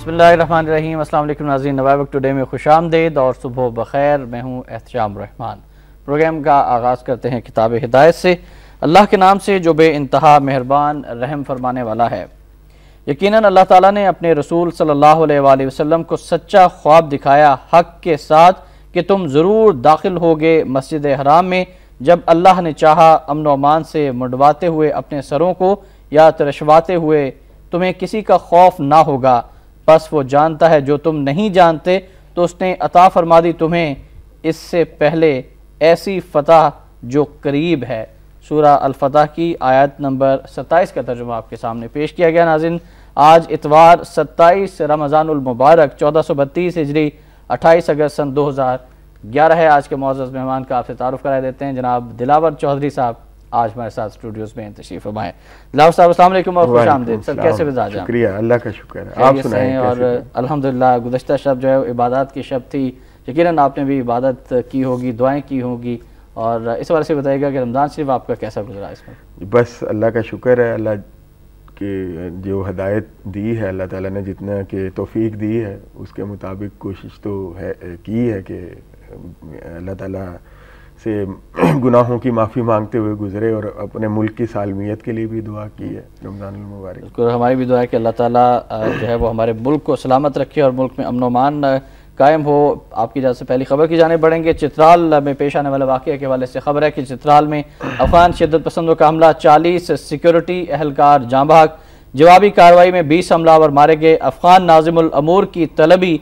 بسم اللہ الرحمن الرحیم۔ السلام علیکم ناظرین، نوائے وقت ٹوڈے میں خوش آمدید اور صبح بخیر۔ میں ہوں احتشام الرحمان۔ پروگرام کا آغاز کرتے ہیں کتاب ہدایت سے، اللہ کے نام سے جو بے انتہا مہربان رحم فرمانے والا ہے۔ یقیناً اللہ تعالیٰ نے اپنے رسول صلی اللہ علیہ وآلہ وسلم کو سچا خواب دکھایا حق کے ساتھ کہ تم ضرور داخل ہوگے مسجد حرام میں جب اللہ نے چاہا، امن و امان سے منڈواتے ہوئے اپنے سروں کو یا ترشواتے ہوئے، تمہیں کسی کا خوف نہ ہوگا۔ بس وہ جانتا ہے جو تم نہیں جانتے، تو اس نے عطا فرما دی تمہیں اس سے پہلے ایسی فتح جو قریب ہے۔ سورہ الفتح کی آیت نمبر 27 کا ترجمہ آپ کے سامنے پیش کیا گیا۔ ناظرین، آج اتوار 27 رمضان المبارک 1432 ہجری 28 اگست سن 2011 ہے۔ آج کے معزز مہمان کا آپ سے تعارف کرا دیتے ہیں، جناب دلاور چودھری صاحب آج ہمارے ساتھ اسٹوڈیوز میں تشریف فرما ہے۔ دلاور صاحب السلام علیکم اور خوش آمدید۔ سر کیسے مزاج ہیں؟ شکریہ، اللہ کا شکر ہے، آپ سنائیں۔ اور الحمدللہ گزشتہ شب جو ہے عبادات کی شب تھی، یقیناً آپ نے بھی عبادت کی ہوگی، دعائیں کی ہوں گی، اور اس بارے سے بتائیے گا کہ رمضان شریف آپ کا کیسا گزرا اس میں؟ بس اللہ کا شکر ہے، اللہ کی جو ہدایت دی ہے اللہ تعالیٰ نے، جتنا کہ توفیق دی ہے اس کے مطابق کوشش تو ہے کی ہے کہ اللہ تعالیٰ سے گناہوں کی معافی مانگتے ہوئے گزرے، اور اپنے ملک کی سالمیت کے لیے بھی دعا کی ہے رمضان المبارک۔ ہماری بھی دعا ہے کہ اللہ تعالیٰ جو ہے وہ ہمارے ملک کو سلامت رکھے اور ملک میں امن و امان قائم ہو۔ آپ کی اجازت سے پہلی خبر کی جانب بڑھیں گے۔ چترال میں پیش آنے والے واقعے کے حوالے سے خبر ہے کہ چترال میں افغان شدت پسندوں کا حملہ، 40 سیکیورٹی اہلکار جاں بحق، جوابی کارروائی میں 20 حملہ آور مارے گئے۔ افغان ناظم الامور کی طلبی،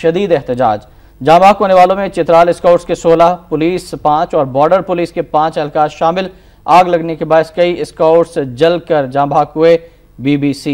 شدید احتجاج۔ جاں بحق ہونے والوں میں چترال اسکاؤٹس کے 16، پولیس 5 اور بارڈر پولیس کے 5 اہلکار شامل۔ آگ لگنے کے باعث کئی اسکاؤٹس جل کر جاں بحق ہوئے۔ BBC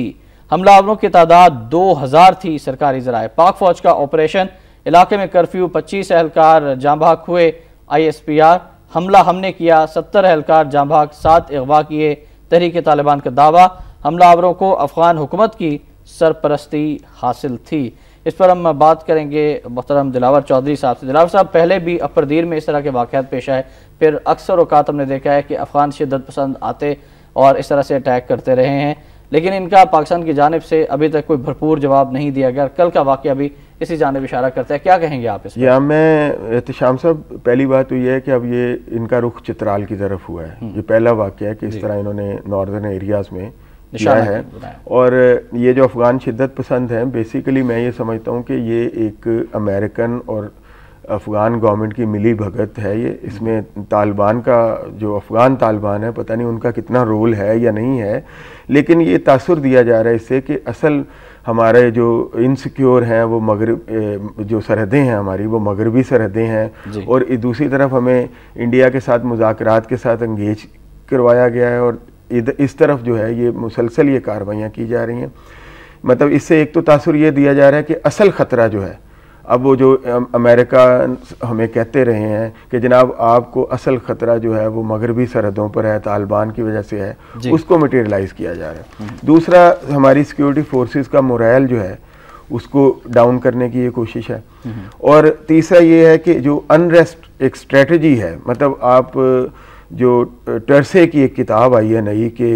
حملہ آوروں کی تعداد 2000 تھی۔ سرکاری ذرائع پاک فوج کا آپریشن، علاقے میں کرفیو، 25 اہلکار جاں بحق ہوئے۔ ISPR حملہ ہم نے کیا، 70 اہلکار جاں بحق، 7 اغوا کیے۔ تحریک طالبان کا دعویٰ حملہ آوروں کو افغان حکومت کی سرپرستی حاصل تھی۔ اس پر ہم بات کریں گے محترم دلاور چودھری صاحب سے۔ دلاور صاحب، پہلے بھی اپر دیر میں اس طرح کے واقعات پیش آئے، پھر اکثر اوقات ہم نے دیکھا ہے کہ افغان شدت پسند آتے اور اس طرح سے اٹیک کرتے رہے ہیں، لیکن ان کا پاکستان کی جانب سے ابھی تک کوئی بھرپور جواب نہیں دیا گیا۔ کل کا واقعہ بھی اسی جانب اشارہ کرتا ہے، کیا کہیں گے آپ اس پر؟ میں احتشام صاحب، پہلی بات تو یہ ہے کہ اب یہ ان کا رخ چترال کی طرف ہوا ہے۔ یہ پہلا واقعہ ہے کہ اس طرح انہوں نے ناردرن ایریاز میں کیا ہے، اور یہ جو افغان شدت پسند ہیں، بیسیکلی میں یہ سمجھتا ہوں کہ یہ ایک امریکن اور افغان گورنمنٹ کی ملی بھگت ہے۔ یہ اس میں طالبان کا، جو افغان طالبان ہے، پتہ نہیں ان کا کتنا رول ہے یا نہیں ہے، لیکن یہ تاثر دیا جا رہا ہے اس سے کہ اصل ہمارے جو انسیکیور ہیں وہ مغرب، جو سرحدیں ہیں ہماری وہ مغربی سرحدیں ہیں، اور دوسری طرف ہمیں انڈیا کے ساتھ مذاکرات کے ساتھ انگیج کروایا گیا ہے، اور اس طرف جو ہے یہ مسلسل یہ کارروائیاں کی جا رہی ہیں۔ مطلب اس سے ایک تو تاثر یہ دیا جا رہا ہے کہ اصل خطرہ جو ہے، اب وہ جو امریکہ ہمیں کہتے رہے ہیں کہ جناب آپ کو اصل خطرہ جو ہے وہ مغربی سرحدوں پر ہے، طالبان کی وجہ سے ہے، اس کو مٹیریلائز کیا جا رہا ہے۔ دوسرا، ہماری سیکیورٹی فورسز کا مورائل جو ہے اس کو ڈاؤن کرنے کی یہ کوشش ہے، اور تیسرا یہ ہے کہ جو انریسٹ ایک اسٹریٹجی ہے، مطلب آپ جو ٹرسے کی ایک کتاب آئی ہے نئی، کہ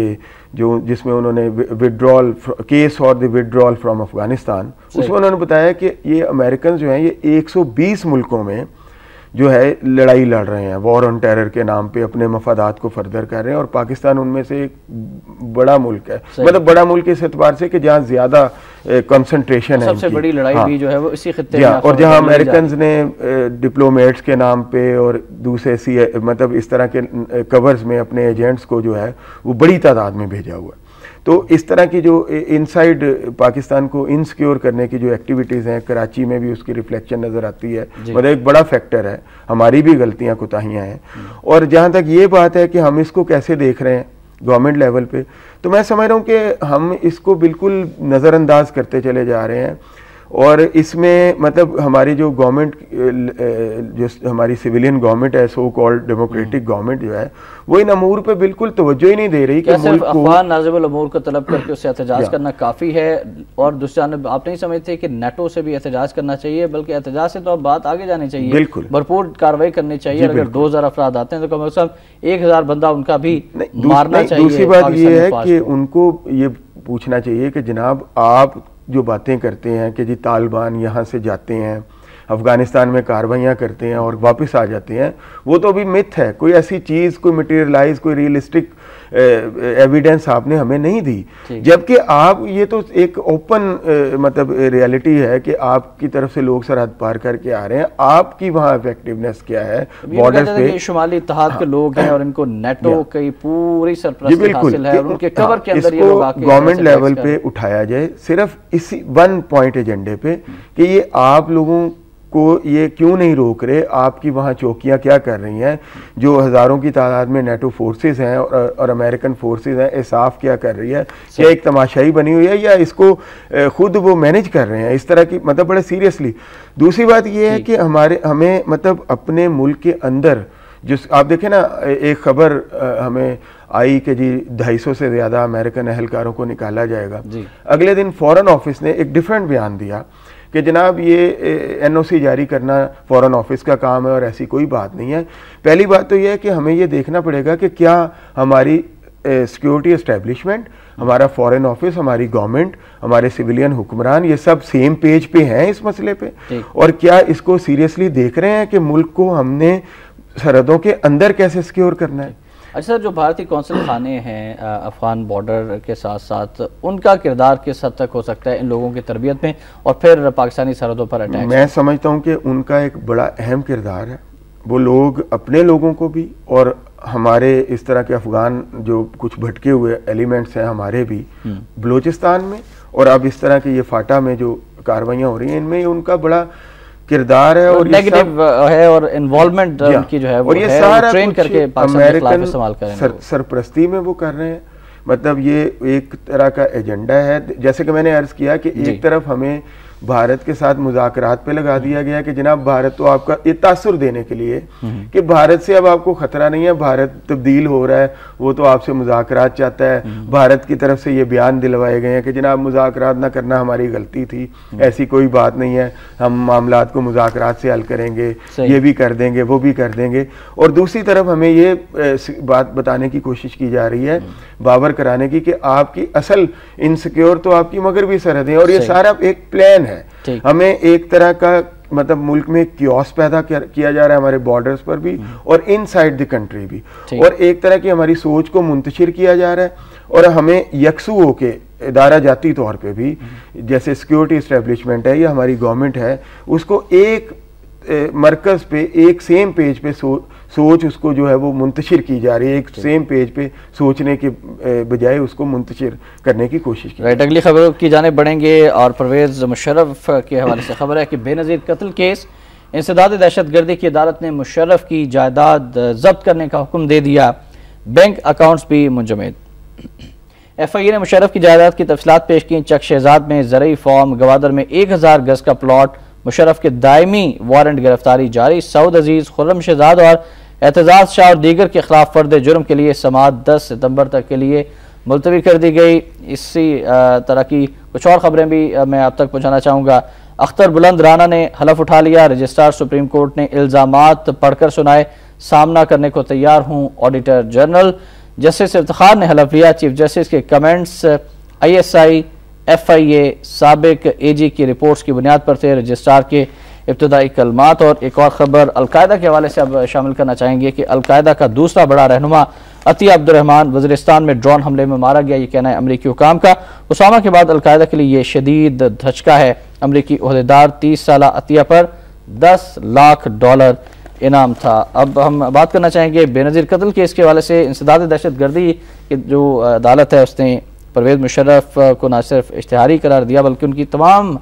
جس میں انہوں نے وڈرال کیس اور دی وڈرال فرام افغانستان، اس میں انہوں نے بتایا کہ یہ امریکن جو ہیں یہ 120 ملکوں میں جو ہے لڑائی لڑ رہے ہیں، وار آن ٹیرر کے نام پہ اپنے مفادات کو فردر کر رہے ہیں، اور پاکستان ان میں سے ایک بڑا ملک ہے، مطلب بڑا ملک اس اعتبار سے کہ جہاں زیادہ کنسنٹریشن ہے، سب سے بڑی لڑائی بھی جو ہے وہ اسی خطے میں، اور جہاں امریکنز نے ڈپلومیٹس کے نام پہ اور دوسرے مطلب اس طرح کے کورز میں اپنے ایجنٹس کو جو ہے وہ بڑی تعداد میں بھیجا ہوا ہے۔ تو اس طرح کی جو انسائیڈ پاکستان کو انسیکیور کرنے کی جو ایکٹیویٹیز ہیں، کراچی میں بھی اس کی ریفلیکشن نظر آتی ہے، مطلب ایک بڑا فیکٹر ہے، ہماری بھی غلطیاں کوتاہیاں ہیں۔ اور جہاں تک یہ بات ہے کہ ہم اس کو کیسے دیکھ رہے ہیں گورنمنٹ لیول پہ، تو میں سمجھ رہا ہوں کہ ہم اس کو بالکل نظر انداز کرتے چلے جا رہے ہیں، اور اس میں مطلب ہماری جو گورنمنٹ، جو ہماری سویلین گورنمنٹ ہے، سو کالڈ ڈیموکریٹک گورنمنٹ جو ہے، وہ ان امور پہ بالکل توجہ ہی نہیں دے رہی کہ صرف افغان ناظم الامور کو طلب کر کے اس سے احتجاج کرنا کافی ہے، اور دوسری جانب آپ نہیں سمجھتے کہ نیٹو سے بھی احتجاج کرنا چاہیے؟ بلکہ احتجاج سے تو اب بات آگے جانی چاہیے، بالکل بھرپور کارروائی کرنی چاہیے۔ اگر 2000 افراد آتے ہیں تو کم از کم 1000 بندہ ان کا بھی مارنا چاہیے۔ دوسری بات یہ ہے کہ ان کو یہ پوچھنا چاہیے کہ جناب آپ جو باتیں کرتے ہیں کہ جی طالبان یہاں سے جاتے ہیں افغانستان میں کارروائیاں کرتے ہیں اور واپس آ جاتے ہیں، وہ تو ابھی متھ ہے. کوئی ایسی چیز، کوئی مٹیریلائز، کوئی ریئلسٹک ایویڈنس آپ نے ہمیں نہیں دی. جبکہ آپ یہ تو ایک اوپن مطلب ریالٹی ہے کہ آپ کی طرف سے لوگ سرحد پار کر کے آ رہے ہیں. آپ کی وہاں افیکٹیونیس کیا ہے بارڈرز پہ؟ شمالی اتحاد کے لوگ ہیں اور ان کو نیٹو کی پوری سرپرستی حاصل ہے اور ان کے کور کے اندر یہ لوگ آ کے گورنمنٹ لیول پہ اٹھایا جائے صرف اسی 1 پوائنٹ ایجنڈے پہ کہ یہ آپ لوگوں کو یہ کیوں نہیں روک رہے، آپ کی وہاں چوکیاں کیا کر رہی ہیں، جو ہزاروں کی تعداد میں نیٹو فورسز ہیں اور امریکن فورسز ہیں، احساف کیا کر رہی ہے، کیا ایک تماشائی بنی ہوئی ہے یا اس کو خود وہ مینج کر رہے ہیں اس طرح کی، مطلب بڑے سیریسلی. دوسری بات یہ ہے کہ ہمیں مطلب اپنے ملک کے اندر جو آپ دیکھیں نا، ایک خبر ہمیں آئی کہ جی 250 سے زیادہ امریکن اہلکاروں کو نکالا جائے گا. اگلے دن فورن آفس نے ایک ڈیفرنٹ بیان دیا کہ جناب یہ این او سی جاری کرنا فورن آفس کا کام ہے اور ایسی کوئی بات نہیں ہے. پہلی بات تو یہ ہے کہ ہمیں یہ دیکھنا پڑے گا کہ کیا ہماری سیکیورٹی اسٹیبلشمنٹ، ہمارا فورن آفس، ہماری گورنمنٹ، ہمارے سویلین حکمران یہ سب سیم پیج پہ ہیں اس مسئلے پہ، اور کیا اس کو سیریسلی دیکھ رہے ہیں کہ ملک کو ہم نے سرحدوں کے اندر کیسے سیکیور کرنا ہے. اچھا سر، جو بھارتی قونصل خانے ہیں افغان بارڈر کے ساتھ ساتھ، ان کا کردار کس حد تک ہو سکتا ہے ان لوگوں کی تربیت میں اور پھر پاکستانی سرحدوں پر اٹیک؟ میں سمجھتا ہوں کہ ان کا ایک بڑا اہم کردار ہے. وہ لوگ اپنے لوگوں کو بھی اور ہمارے اس طرح کے افغان جو کچھ بھٹکے ہوئے ایلیمنٹس ہیں ہمارے بھی بلوچستان میں، اور اب اس طرح کے یہ فاٹا میں جو کارروائیاں ہو رہی ہیں، ان میں ان کا بڑا کردار ہے اور نیگیٹو ہے اور انوالومنٹ ان کی جو ہے وہ ہے، ٹرین کر کے پاکستان کے خلاف استعمال کریں گے. سرپرستی میں وہ کر رہے ہیں. مطلب یہ ایک طرح کا ایجنڈا ہے. جیسے کہ میں نے عرض کیا کہ ایک طرف ہمیں بھارت کے ساتھ مذاکرات پہ لگا دیا گیا کہ جناب بھارت تو آپ کا یہ تاثر دینے کے لیے کہ بھارت سے اب آپ کو خطرہ نہیں ہے، بھارت تبدیل ہو رہا ہے، وہ تو آپ سے مذاکرات چاہتا ہے. بھارت کی طرف سے یہ بیان دلوائے گئے ہیں کہ جناب مذاکرات نہ کرنا ہماری غلطی تھی، ایسی کوئی بات نہیں ہے، ہم معاملات کو مذاکرات سے حل کریں گے، یہ بھی کر دیں گے، وہ بھی کر دیں گے. اور دوسری طرف ہمیں یہ بات بتانے کی کوشش کی جا رہی ہے، باور کرانے کی، کہ آپ کی اصل انسیکیور تو آپ کی مغربی سرحدیں، اور یہ سارا ایک پلان ہے. ہمیں ایک طرح کا مطلب ملک میں کیوس پیدا کیا جا رہا ہے ہمارے بارڈرز پر بھی اور ان سائڈ دی کنٹری بھی، اور ایک طرح کی ہماری سوچ کو منتشر کیا جا رہا ہے. اور ہمیں یکسو ہو کے ادارہ جاتی طور پہ بھی، جیسے سیکیورٹی اسٹیبلشمنٹ ہے یا ہماری گورنمنٹ ہے، اس کو ایک مرکز پہ، ایک سیم پیج پہ سوچ اس کو جو ہے وہ منتشر کی جا رہی ہے. ایک سیم پیج پہ سوچنے کے بجائے اس کو منتشر کرنے کی کوشش کی. اگلی خبروں کی جانب بڑھیں گے اور پرویز مشرف کے حوالے سے خبر ہے کہ بے نظیر قتل کیس، انسداد دہشت گردی کی عدالت نے مشرف کی جائیداد ضبط کرنے کا حکم دے دیا، بینک اکاؤنٹس بھی منجمد. ایف آئی اے نے مشرف کی جائیداد کی تفصیلات پیش کی. چک شہزاد میں زرعی فارم، گوادر میں 1000 گز کا پلاٹ، مشرف کے دائمی وارنٹ گرفتاری جاری. سعود عزیز، خرم شہزاد اور اعتزاز شاہ اور دیگر کے خلاف فرد جرم کے لیے سماعت 10 ستمبر تک کے لیے ملتوی کر دی گئی. اسی طرح کی کچھ اور خبریں بھی میں آپ تک پہنچانا چاہوں گا. اختر بلند رانا نے حلف اٹھا لیا، رجسٹرار سپریم کورٹ نے الزامات پڑھ کر سنائے، سامنا کرنے کو تیار ہوں آڈیٹر جنرل. جسٹس افتخار نے حلف لیا، چیف جسٹس کے comments ISI, FIA, سابق اے جی کی رپورٹس کی بنیاد پر تھے. رجسٹرار کے ابتدائی کلمات. اور ایک اور خبر القاعدہ کے حوالے سے اب شامل کرنا چاہیں گے کہ القاعدہ کا دوسرا بڑا رہنما عطیہ عبد الرحمن وزیرستان میں ڈرون حملے میں مارا گیا، یہ کہنا ہے امریکی حکام کا. اسامہ کے بعد القاعدہ کے لیے یہ شدید دھچکا ہے. امریکی عہدیدار 30 سالہ عطیہ پر $10 لاکھ انعام تھا. اب ہم بات کرنا چاہیں گے بے نظیر قتل کیس کے حوالے سے. انسداد دہشت گردی کی جو عدالت ہے اس نے پرویز مشرف کو نہ صرف اشتہاری قرار دیا بلکہ ان کی تمام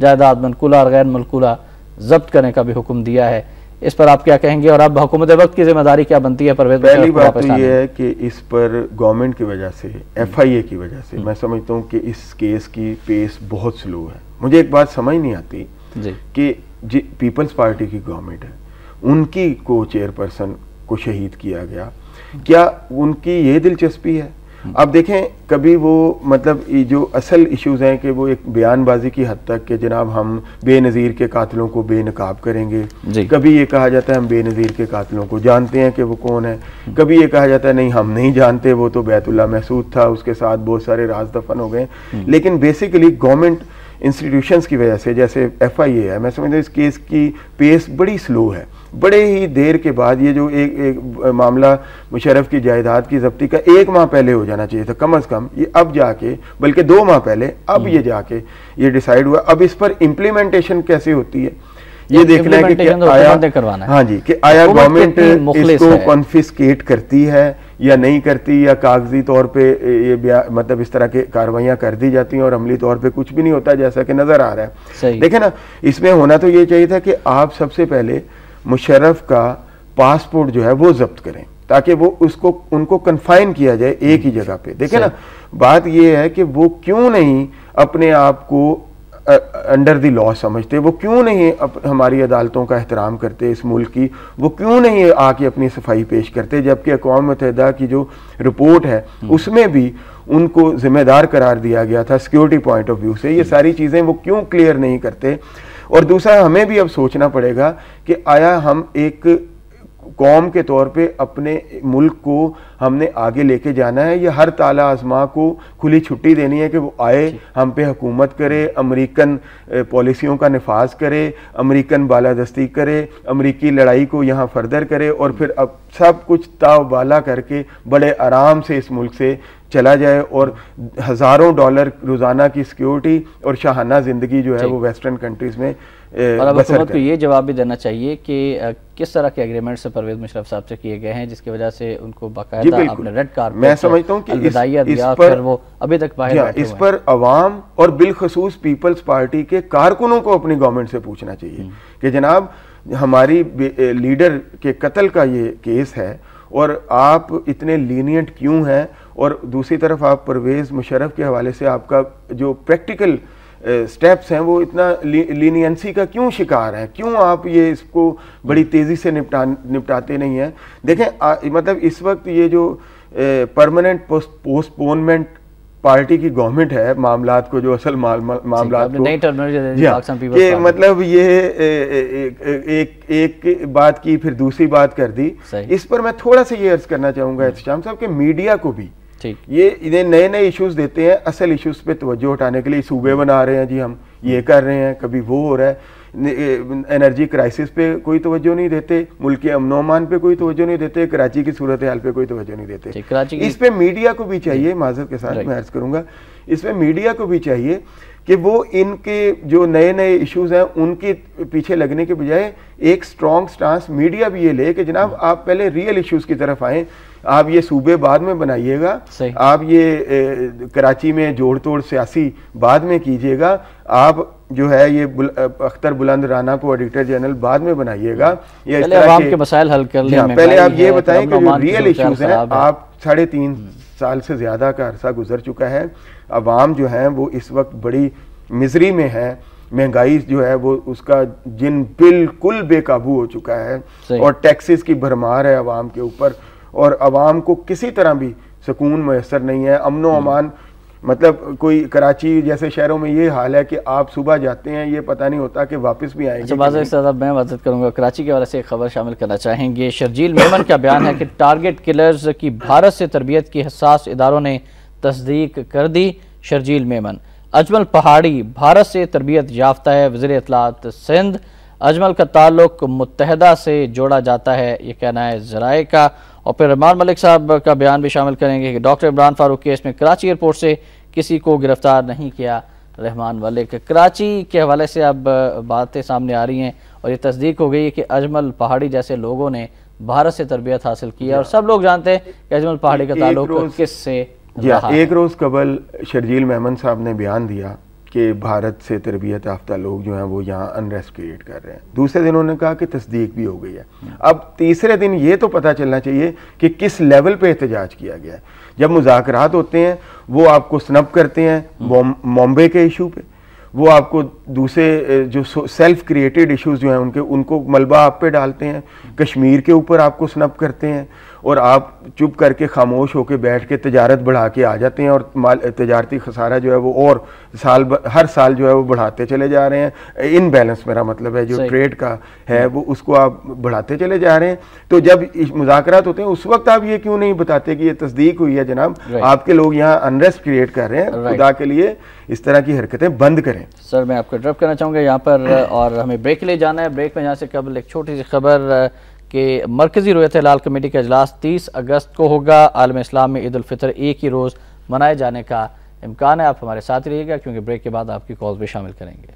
جائیداد منقولہ اور غیر منقولہ ضبط کرنے کا بھی حکم دیا ہے. اس پر آپ کیا کہیں گے اور اب حکومت وقت کی ذمہ داری کیا بنتی ہے پرویز مشرف کو؟ پہلی بات تو یہ ہے کہ اس پر گورنمنٹ کی وجہ سے، ایف آئی اے کی وجہ سے میں سمجھتا ہوں کہ اس کیس کی پیس بہت سلو ہے. مجھے ایک بات سمجھ نہیں آتی کہ پیپلز پارٹی کی گورنمنٹ ہے، ان کی کو چیئرپرسن کو شہید کیا گیا، کیا ان کی یہ دلچسپی ہے؟ اب دیکھیں کبھی وہ مطلب جو اصل ایشوز ہیں کہ وہ ایک بیان بازی کی حد تک کہ جناب ہم بے نظیر کے قاتلوں کو بے نقاب کریں گے، کبھی یہ کہا جاتا ہے ہم بے نظیر کے قاتلوں کو جانتے ہیں کہ وہ کون ہے، کبھی یہ کہا جاتا ہے نہیں ہم نہیں جانتے، وہ تو بیت اللہ محسود تھا، اس کے ساتھ بہت سارے راز دفن ہو گئے. لیکن بیسیکلی گورنمنٹ انسٹیٹیوشنز کی وجہ سے، جیسے FIA ہے، میں سمجھتا ہوں اس کیس کی پیس بڑی سلو ہے. بڑے ہی دیر کے بعد یہ جو ایک معاملہ مشرف کی جائیداد کی ضبطی کا 1 ماہ پہلے ہو جانا چاہیے تھا کم از کم، یہ اب جا کے، بلکہ 2 ماہ پہلے، اب یہ جا کے یہ ڈیسائیڈ ہوا. اب اس پر امپلیمنٹیشن کیسے ہوتی ہے یہ دیکھنا ہے کہ آیا، ہاں جی، کہ آیا گورنمنٹ اس کو کنفسکیٹ کرتی ہے یا نہیں کرتی، یا کاغذی طور پہ یہ مطلب اس طرح کے کاروائیاں کر دی جاتی ہیں اور عملی طور پہ کچھ بھی نہیں ہوتا جیسا کہ نظر آ رہا ہے. دیکھیں نا، اس میں ہونا تو یہ چاہیے تھا کہ آپ سب سے پہلے مشرف کا پاسپورٹ جو ہے وہ ضبط کریں تاکہ وہ ان کو کنفائن کیا جائے ایک ہی جگہ پہ. دیکھیں نا، بات یہ ہے کہ وہ کیوں نہیں اپنے آپ کو انڈر دی لا سمجھتے، وہ کیوں نہیں ہماری عدالتوں کا احترام کرتے اس ملک کی، وہ کیوں نہیں آ کے اپنی صفائی پیش کرتے، جبکہ اقوام متحدہ کی جو رپورٹ ہے اس میں بھی ان کو ذمہ دار قرار دیا گیا تھا سیکیورٹی پوائنٹ آف ویو سے. یہ ساری چیزیں وہ کیوں کلیئر نہیں کرتے؟ اور دوسرا، ہمیں بھی اب سوچنا پڑے گا کہ آیا ہم ایک قوم کے طور پہ اپنے ملک کو ہم نے آگے لے کے جانا ہے، یا ہر طالع آزما کو کھلی چھٹی دینی ہے کہ وہ آئے، ہم پہ حکومت کرے، امریکن پالیسیوں کا نفاذ کرے، امریکن بالادستی کرے، امریکی لڑائی کو یہاں فردر کرے، اور پھر اب سب کچھ تاو بالا کر کے بڑے آرام سے اس ملک سے چلا جائے اور ہزاروں ڈالر روزانہ کی سیکیورٹی اور شاہانہ زندگی جو ہے وہ ویسٹرن کنٹریز میں اور اب حکومت کو یہ جواب بھی دینا چاہیے کہ کس طرح کے ایگریمنٹ سے پرویز مشرف صاحب سے کیے گئے ہیں جس کی وجہ سے ان کو باقاعدہ اپنے ریڈ کارپیٹ میں سمجھتا ہوں کہ الوداعیہ دیا، پھر وہ ابھی تک باہر بیٹھے ہوئے ہیں. اس پر عوام اور بالخصوص پیپلز پارٹی کے کارکنوں کو اپنی گورنمنٹ سے پوچھنا چاہیے کہ جناب ہماری لیڈر کے قتل کا یہ کیس ہے اور آپ اتنے لینینٹ کیوں ہیں، اور دوسری طرف آپ پرویز مشرف کے حوالے سے آپ کا جو پریکٹیکل سٹیپس ہیں وہ اتنا لینینسی کا کیوں شکار ہیں، کیوں آپ یہ اس کو بڑی تیزی سے نپٹاتے نہیں ہیں؟ دیکھیں مطلب اس وقت یہ جو پرماننٹ پوسٹ پونمنٹ پارٹی کی گورنمنٹ ہے معاملات کو، جو اصل معاملات کو کہ مطلب یہ ایک بات کی پھر دوسری بات کر دی. اس پر میں تھوڑا سا یہ عرض کرنا چاہوں گا احتشام صاحب کہ میڈیا کو بھی یہ نئے ایشوز دیتے ہیں اصل ایشوز پہ توجہ ہٹانے کے لیے. صوبے بنا رہے ہیں جی، ہم یہ کر رہے ہیں، کبھی وہ ہو رہا ہے، انرجی کرائسس پہ کوئی توجہ نہیں دیتے، ملک کے امن و امان پہ کوئی توجہ نہیں دیتے، کراچی کی صورتحال پہ کوئی توجہ نہیں دیتے. اس پہ میڈیا کو بھی چاہیے، معذرت کے ساتھ میں عرض کروں گا، اس پہ میڈیا کو بھی چاہیے کہ وہ ان کے جو نئے ایشوز ہیں ان کے پیچھے لگنے کے بجائے ایک سٹرونگ سٹانس میڈیا بھی یہ لے کہ جناب آپ پہلے ریئل ایشوز کی طرف آئیں. آپ یہ صوبے بعد میں بنائیے گا، آپ یہ کراچی میں جوڑ توڑ سیاسی بعد میں کیجیے گا، آپ جو ہے یہ اختر بلند رانا کو ایڈیٹر جنرل بعد میں بنائیے گا، یا اس طرح کے مسائل حل کر لیں. پہلے آپ یہ بتائیں کہ جو ریئل ایشوز ہیں، آپ 3.5 سال سے زیادہ کا عرصہ گزر چکا ہے، عوام جو ہیں وہ اس وقت بڑی مزری میں ہے، مہنگائی جو ہے وہ اس کا جن بالکل بے قابو ہو چکا ہے، اور ٹیکسز کی بھرمار ہے عوام کے اوپر، اور عوام کو کسی طرح بھی سکون میسر نہیں ہے، امن و امان. مطلب کوئی کراچی جیسے شہروں میں یہ حال ہے کہ آپ صبح جاتے ہیں، یہ پتہ نہیں ہوتا کہ واپس بھی آئیں گے. میں معذرت کروں گا، کراچی کے حوالے سے ایک خبر شامل کرنا چاہیں گے. شرجیل میمن کا بیان ہے کہ ٹارگٹ کلرز کی بھارت سے تربیت کی حساس اداروں نے تصدیق کر دی. شرجیل میمن: اجمل پہاڑی بھارت سے تربیت یافتہ ہے. وزیر اطلاعات سندھ: اجمل کا تعلق متحدہ سے جوڑا جاتا ہے، یہ کہنا ہے ذرائع کا. اور پھر رحمان ملک صاحب کا بیان بھی شامل کریں گے کہ ڈاکٹر عمران فاروق کیس میں کراچی ایئرپورٹ سے کسی کو گرفتار نہیں کیا. رحمان ملک: کراچی کے حوالے سے اب باتیں سامنے آ رہی ہیں اور یہ تصدیق ہو گئی ہے کہ اجمل پہاڑی جیسے لوگوں نے بھارت سے تربیت حاصل کی ہے، اور سب لوگ جانتے ہیں کہ اجمل پہاڑی کا تعلق کس سے رہا. ایک روز قبل شرجیل میمن صاحب نے بیان دیا کہ بھارت سے تربیت یافتہ لوگ جو ہیں وہ یہاں انریسٹ کریٹ کر رہے ہیں. دوسرے دن انہوں نے کہا کہ تصدیق بھی ہو گئی ہے. اب تیسرے دن یہ تو پتہ چلنا چاہیے کہ کس لیول پہ احتجاج کیا گیا ہے. جب مذاکرات ہوتے ہیں وہ آپ کو سنپ کرتے ہیں بامبے کے ایشو پہ، وہ آپ کو دوسرے جو سیلف کریٹڈ ایشوز جو ہیں ان کو ملبہ آپ پہ ڈالتے ہیں، کشمیر کے اوپر آپ کو سنپ کرتے ہیں، اور آپ چپ کر کے خاموش ہو کے بیٹھ کے تجارت بڑھا کے آ جاتے ہیں اور تجارتی خسارہ جو ہے وہ اور ہر سال جو ہے وہ بڑھاتے چلے جا رہے ہیں. ان بیلنس میرا مطلب ہے جو ٹریڈ کا ہے وہ اس کو آپ بڑھاتے چلے جا رہے ہیں. تو جب مذاکرات ہوتے ہیں اس وقت آپ یہ کیوں نہیں بتاتے کہ یہ تصدیق ہوئی ہے جناب, آپ کے لوگ یہاں انریسٹ کریٹ کر رہے ہیں, خدا کے لیے اس طرح کی حرکتیں بند کریں. سر میں آپ کو ڈراپ کرنا چاہوں گا یہاں پر, اور ہمیں بریک کے لیے جانا ہے. بریک میں جانے سے قبل ایک چھوٹی سی خبر کہ مرکزی رویت ہلال کمیٹی کا اجلاس 30 اگست کو ہوگا. عالم اسلام میں عید الفطر ایک ہی روز منائے جانے کا امکان ہے. آپ ہمارے ساتھ رہیے گا کیونکہ بریک کے بعد آپ کی کالز بھی شامل کریں گے.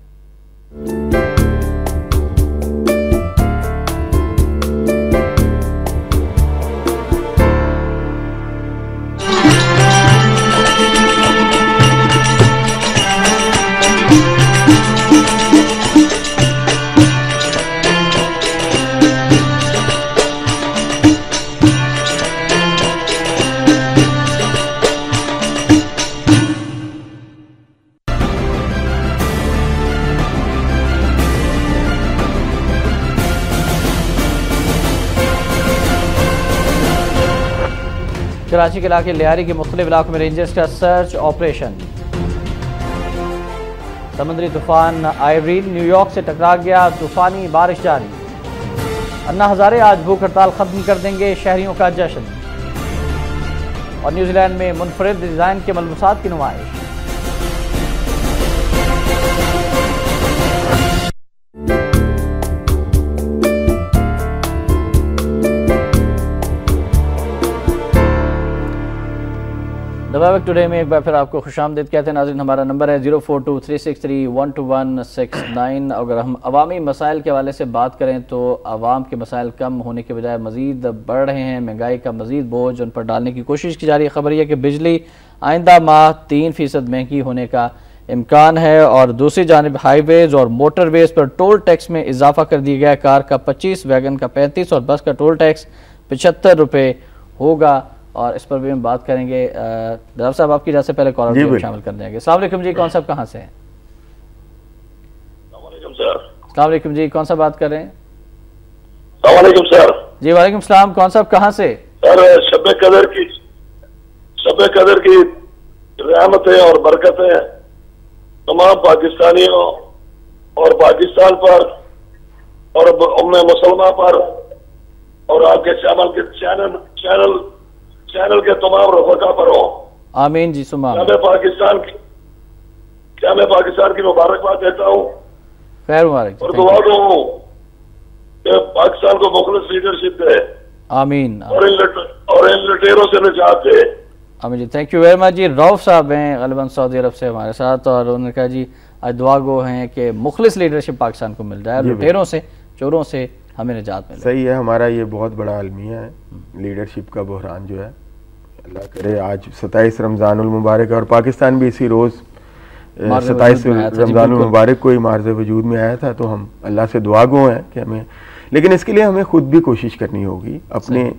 کراچی کے علاقے لیاری کے مختلف علاقوں میں رینجرز کا سرچ آپریشن. سمندری طوفان آئرین نیو یارک سے ٹکرا گیا, طوفانی بارش جاری. انا ہزارے آج بھوک ہڑتال ختم کر دیں گے, شہریوں کا جشن. اور نیوزی لینڈ میں منفرد ڈیزائن کے ملبوسات کی نمائش. دباوک ٹوڈے میں ایک بار پھر آپ کو خوش آمدید کہتے ہیں. ناظرین ہمارا نمبر ہے 042363122169. اگر ہم عوامی مسائل کے حوالے سے بات کریں تو عوام کے مسائل کم ہونے کے بجائے مزید بڑھ رہے ہیں. مہنگائی کا مزید بوجھ ان پر ڈالنے کی کوشش کی جا رہی ہے. خبر یہ کہ بجلی آئندہ ماہ 3% مہنگی ہونے کا امکان ہے. اور دوسری جانب ہائی ویز اور موٹر ویز پر ٹول ٹیکس میں اضافہ کر دیا گیا. کار کا 25, ویگن کا 35 اور بس کا ٹول ٹیکس 75 روپے ہوگا. اور اس پر بھی ہم بات کریں گے. ڈاکٹر صاحب آپ کی جگہ سے پہلے کالر شامل کر دیں گے. السلام علیکم جی, کون صاحب کہاں سے ہیں؟ السلام علیکم جی, کون صاحب بات کر رہے ہیں؟ السلام علیکم سر. جی وعلیکم السلام, کون صاحب کہاں سے؟ سر شب قدر کی رحمتیں اور برکتیں تمام پاکستانیوں اور پاکستان پر اور امت مسلمہ پر اور آپ کے چینل کے تمام رفقا پر ہو. آمین جی سما. کیا میں پاکستان کی مبارکباد دیتا ہوں, خیر مبارک اور دعا دوں کہ پاکستان کو مخلص لیڈرشپ دے. آمین. اور ان لٹیروں سے نجات دے. آمین جی, تھینک یو ویری مچ جی. روف صاحب ہیں غالباً سعودی عرب سے ہمارے ساتھ, اور انہوں نے کہا جی آج دعا گو ہیں کہ مخلص لیڈرشپ پاکستان کو مل جائے, لٹیروں سے چوروں سے ہمیں نجات ملے. صحیح ہے, ہمارا یہ بہت بڑا المیہ ہے. لیڈرشپ کا بحران جو ہے اللہ کرے آج 27 رمضان المبارک ہے, اور پاکستان بھی اسی روز 27 رمضان المبارک کو ہی معرض وجود میں آیا تھا. تو ہم اللہ سے دعا گو ہیں کہ ہمیں, لیکن اس کے لیے ہمیں خود بھی کوشش کرنی ہوگی, اپنے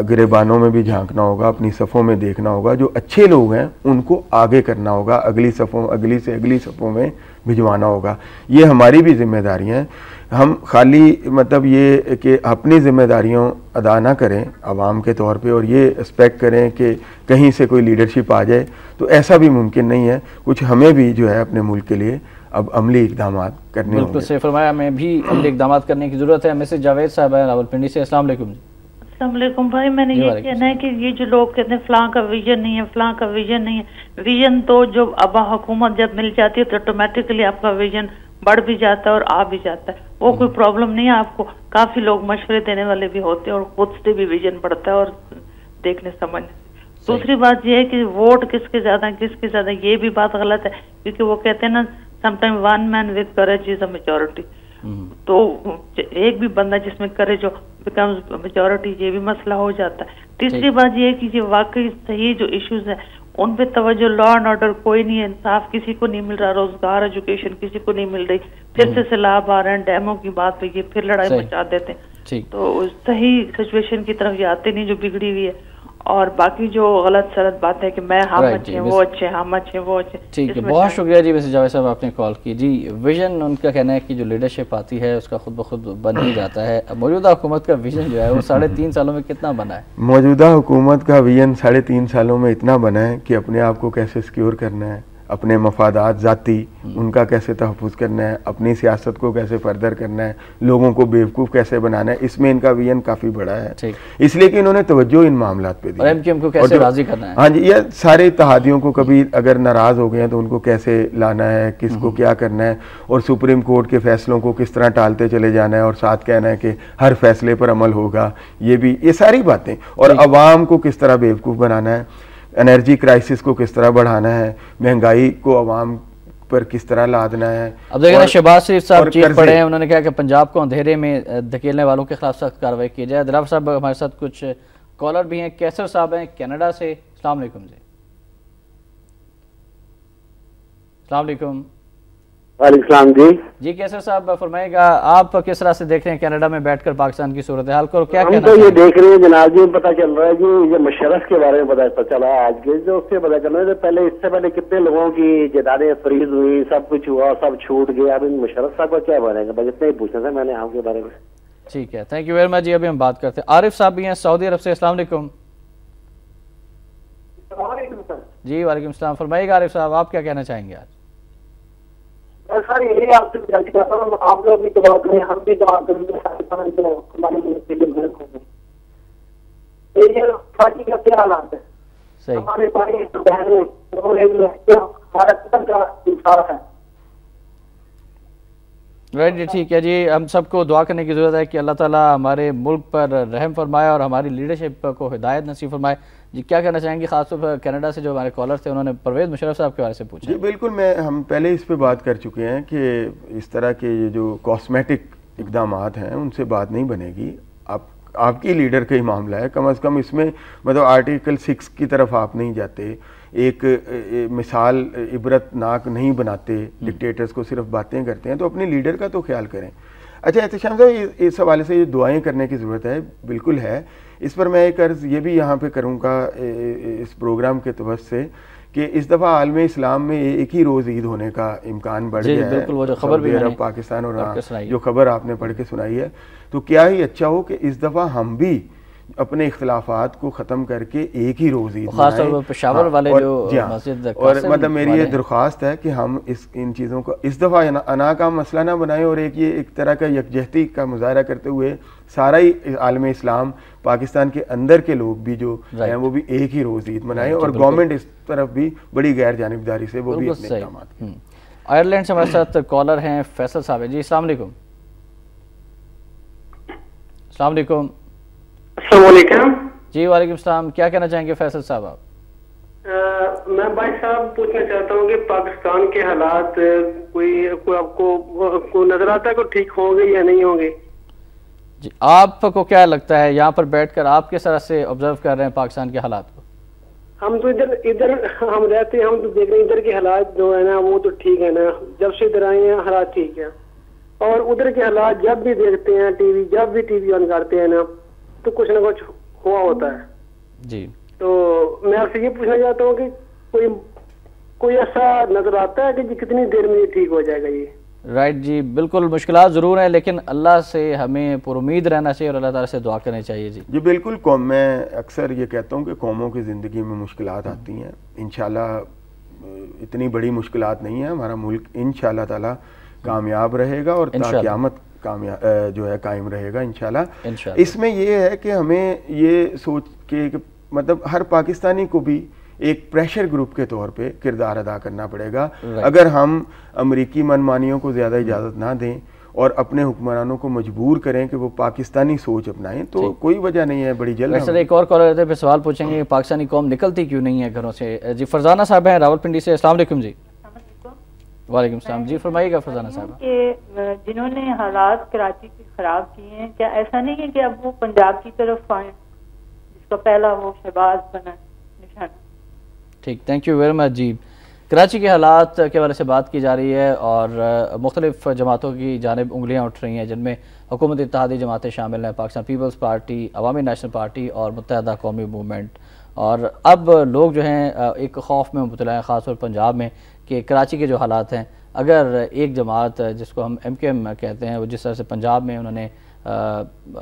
گریبانوں میں بھی جھانکنا ہوگا, اپنی صفوں میں دیکھنا ہوگا. جو اچھے لوگ ہیں ان کو آگے کرنا ہوگا, اگلی صفوں میں بھجوانا ہوگا. یہ ہماری بھی ذمہ داریاں ہیں. ہم خالی مطلب یہ کہ اپنی ذمہ داریوں ادا نہ کریں عوام کے طور پہ اور یہ ایکسپیکٹ کریں کہ کہیں سے کوئی لیڈرشپ آ جائے, تو ایسا بھی ممکن نہیں ہے. کچھ ہمیں بھی جو ہے اپنے ملک کے لیے اب عملی اقدامات کرنے ہوں گے. بالکل صحیح فرمایا, ہمیں بھی عملی اقدامات کرنے کی ضرورت ہے. مسز جاوید صاحب ہیں راولپنڈی سے. السلام علیکم جی. السلام علیکم بھائی. میں نے یہ کہنا ہے کہ یہ جو لوگ کہتے ہیں فلاں کا ویژن نہیں ہے, فلاں کا ویژن نہیں ہے. ویژن تو جو ابا حکومت جب مل جاتی ہے تو آٹومیٹکلی آپ کا ویژن بڑھ بھی جاتا ہے اور آ بھی جاتا ہے. وہ کوئی پرابلم نہیں ہے. آپ کو کافی لوگ مشورے دینے والے بھی ہوتے ہیں اور خود سے بھی ویژن بڑھتا ہے اور دیکھنے سمجھنے. دوسری بات یہ ہے کہ ووٹ کس کے زیادہ یہ بھی بات غلط ہے, کیونکہ وہ کہتے ہیں نا some time one man with courage is a majority. تو ایک بھی بندہ جس میں کرے جو بیکمز میجورٹی, یہ بھی مسئلہ ہو جاتا ہے. تیسری بات یہ ہے کہ یہ واقعی صحیح جو ایشوز ہیں ان پہ توجہ, لا اینڈ آرڈر کوئی نہیں ہے, انصاف کسی کو نہیں مل رہا, روزگار ایجوکیشن کسی کو نہیں مل رہی, پھر سے سیلاب آ رہے ہیں, ڈیموں کی بات پہ یہ پھر لڑائی مچا دیتے ہیں. تو صحیح سچویشن کی طرف یہ آتے نہیں جو بگڑی ہوئی ہے. اور باقی جو غلط سلط بات ہے کہ میں ہم اچھے وہ اچھے ہم اچھے وہ اچھے. ٹھیک ہے, بہت شکریہ جی. ویسے جاوید صاحب آپ نے کال کی جی. ویژن ان کا کہنا ہے کہ جو لیڈرشپ آتی ہے اس کا خود بخود بن ہی جاتا ہے. موجودہ حکومت کا ویژن جو ہے وہ 3.5 سالوں میں کتنا بنا ہے؟ موجودہ حکومت کا ویژن 3.5 سالوں میں اتنا بنا ہے کہ اپنے آپ کو کیسے سیکیور کرنا ہے, اپنے مفادات ذاتی ان کا کیسے تحفظ کرنا ہے, اپنی سیاست کو کیسے فردر کرنا ہے, لوگوں کو بیوقوف کیسے بنانا ہے, اس میں ان کا ویژن کافی بڑا ہے. اس لیے کہ انہوں نے توجہ ان معاملات پہ دی. اور ایم کیو ایم کو کیسے راضی کرنا ہے. ہاں جی, یہ سارے اتحادیوں کو کبھی اگر ناراض ہو گئے ہیں تو ان کو کیسے لانا ہے, کس کو کیا کرنا ہے, اور سپریم کورٹ کے فیصلوں کو کس طرح ٹالتے چلے جانا ہے, اور ساتھ کہنا ہے کہ ہر فیصلے پر عمل ہوگا. یہ ساری باتیں, اور عوام کو کس طرح بیوقوف بنانا ہے, انرجی کرائسس کو کس طرح بڑھانا ہے, مہنگائی کو عوام پر کس طرح لادنا ہے. اب دیکھیں شہباز شریف صاحب چیف پڑھے ہیں, انہوں نے کہا کہ پنجاب کو اندھیرے میں دھکیلنے والوں کے خلاف سخت کارروائی کی جائے. دراف صاحب ہمارے ساتھ کچھ کالر بھی ہیں. کیسر صاحب ہیں کینیڈا سے. السلام علیکم جی. السلام علیکم. وعلیکم السلام جی. جی کیسر صاحب فرمائے گا, آپ کس طرح سے دیکھ رہے ہیں کینیڈا میں بیٹھ کر پاکستان کی صورتحال کو, کیا کہنا ہم تو یہ دیکھ رہے ہیں جناب جی, پتہ چل رہا ہے جی یہ مشرف کے بارے میں پتہ چلا آج کے, جو اس سے پتہ چل رہا ہے پہلے اس سے پہلے کتنے لوگوں کی جائیدادیں فریز ہوئی, سب کچھ ہوا, سب چھوٹ گیا. اب مشرف صاحب کا کیا بنے گا, بس اتنا ہی پوچھنا تھا میں نے آپ کے بارے میں. ٹھیک ہے, تھینک یو ویری مچ جی. ابھی ہم بات کرتے ہیں. عارف صاحب بھی ہیں سعودی عرب سے. السلام علیکم. جی وعلیکم السلام. فرمائیے گا عارف صاحب, آپ کیا کہنا چاہیں گے آج؟ سر یہی آپ سے گزارش کرتا ہوں, آپ لوگ بھی دعا کریں, ہم بھی دعا کریں گے. پارٹی کا کیا حالات ہے, ہمارے بھائی بہنیں ہمارا کا انصاف ہے. رائٹ جی, ٹھیک ہے جی. ہم سب کو دعا کرنے کی ضرورت ہے کہ اللہ تعالیٰ ہمارے ملک پر رحم فرمائے اور ہماری لیڈرشپ کو ہدایت نصیب فرمائے. جی کیا کہنا چاہیں گے, خاص طور پر کینیڈا سے جو ہمارے کالر تھے انہوں نے پرویز مشرف صاحب کے بارے سے پوچھا. جی بالکل, ہم پہلے اس پہ بات کر چکے ہیں کہ اس طرح کے یہ جو کاسمیٹک اقدامات ہیں ان سے بات نہیں بنے گی. آپ کی لیڈر کا ہی معاملہ ہے, کم از کم اس میں مطلب آرٹیکل 6 کی طرف آپ نہیں جاتے, ایک مثال عبرت ناک نہیں بناتے, ڈکٹیٹرز کو صرف باتیں کرتے ہیں. تو اپنے لیڈر کا تو خیال کریں. اچھا احتشام صاحب, اس حوالے سے یہ دعائیں کرنے کی ضرورت ہے, بالکل ہے. اس پر میں ایک عرض یہ بھی یہاں پہ کروں گا اس پروگرام کے توسط سے کہ اس دفعہ عالم اسلام میں ایک ہی روز عید ہونے کا امکان بڑھ گیا ہے. بالکل, وہ جو خبر بھی عرب پاکستان اور جو خبر آپ نے پڑھ کے سنائی ہے, تو کیا ہی اچھا ہو کہ اس دفعہ ہم بھی اپنے اختلافات کو ختم کر کے ایک ہی روز عید خاص طور پر پشاور والے جو مسجد, اور مطلب میری یہ درخواست ہے کہ ہم ان چیزوں کو اس دفعہ انا کا مسئلہ نہ بنائیں, اور ایک طرح کا یکجہتی کا مظاہرہ کرتے ہوئے سارا ہی عالم اسلام پاکستان کے اندر کے لوگ بھی جو ہیں وہ بھی ایک ہی روز عید منائیں, اور گورنمنٹ اس طرف بھی بڑی غیر جانبداری سے وہ بھی اپنے اقدامات کریں. آئرلینڈ سے ہمارے ساتھ کالر ہیں فیصل صاحب. جی السلام علیکم. السلام علیکم. السلام علیکم. جی وعلیکم السلام. کیا کہنا چاہیں گے فیصل صاحب آپ؟ میں بھائی صاحب پوچھنا چاہتا ہوں کہ پاکستان کے حالات کوئی آپ کو نظر آتا ہے کہ ٹھیک ہوں گے یا نہیں ہوں گے؟ جی آپ کو کیا لگتا ہے, یہاں پر بیٹھ کر آپ کس طرح سے آبزرو کر رہے ہیں پاکستان کے حالات کو؟ ہم تو ادھر ہم رہتے ہیں, ہم تو دیکھ رہے ہیں ادھر کے حالات جو ہے نا وہ تو ٹھیک ہے نا, جب سے ادھر آئے ہیں حالات ٹھیک ہے. اور ادھر کے حالات جب بھی دیکھتے ہیں ٹی وی, جب بھی ٹی وی آن کرتے ہیں نا تو کچھ نہ کچھ ہوا ہوتا ہے. جی تو میں آپ سے یہ پوچھنا چاہتا ہوں کہ کوئی ایسا نظر آتا ہے کہ کتنی دیر میں یہ ٹھیک ہو جائے گا یہ؟ رائٹ جی, بالکل مشکلات ضرور ہیں لیکن اللہ سے ہمیں پر امید رہنا چاہیے اور اللہ تعالیٰ سے دعا کرنی چاہیے. جی بالکل, میں اکثر یہ کہتا ہوں کہ قوموں کی زندگی میں مشکلات آتی ہیں, انشاءاللہ اتنی بڑی مشکلات نہیں ہیں. ہمارا ملک انشاءاللہ تعالیٰ کامیاب رہے گا اور تا قیامت جو ہے قائم رہے گا انشاءاللہ. اس میں یہ ہے کہ ہمیں یہ سوچ کے مطلب ہر پاکستانی کو بھی ایک پریشر گروپ کے طور پہ کردار ادا کرنا پڑے گا. اگر ہم امریکی منمانیوں کو زیادہ اجازت نہ دیں اور اپنے حکمرانوں کو مجبور کریں کہ وہ پاکستانی سوچ اپنائیں تو کوئی وجہ نہیں ہے بڑی جلد. سر ایک اور کالر رہتے ہیں, پھر سوال پوچھیں گے پاکستانی قوم نکلتی کیوں نہیں ہے گھروں سے. جی فرزانہ صاحب ہیں راولپنڈی سے. السلام علیکم. جی وعلیکم السلام. جی فرمائیے گا فرزانہ صاحب. کہ جنہوں نے حالات کراچی کی خراب کیے ہیں, کیا ایسا نہیں ہے کہ اب وہ پنجاب کی طرف آئیں جس کا پہلا وہ شہباز بنا نشانہ؟ ٹھیک, تھینک یو ویری مچ. جی کراچی کے حالات کے حوالے سے بات کی جا رہی ہے اور مختلف جماعتوں کی جانب انگلیاں اٹھ رہی ہیں، جن میں حکومت اتحادی جماعتیں شامل ہیں، پاکستان پیپلز پارٹی، عوامی نیشنل پارٹی اور متحدہ قومی موومنٹ. اور اب لوگ جو ہیں ایک خوف میں مبتلا ہیں، خاص طور پنجاب میں، کہ کراچی کے جو حالات ہیں، اگر ایک جماعت جس کو ہم MKM کہتے ہیں، وہ جس طرح سے پنجاب میں انہوں نے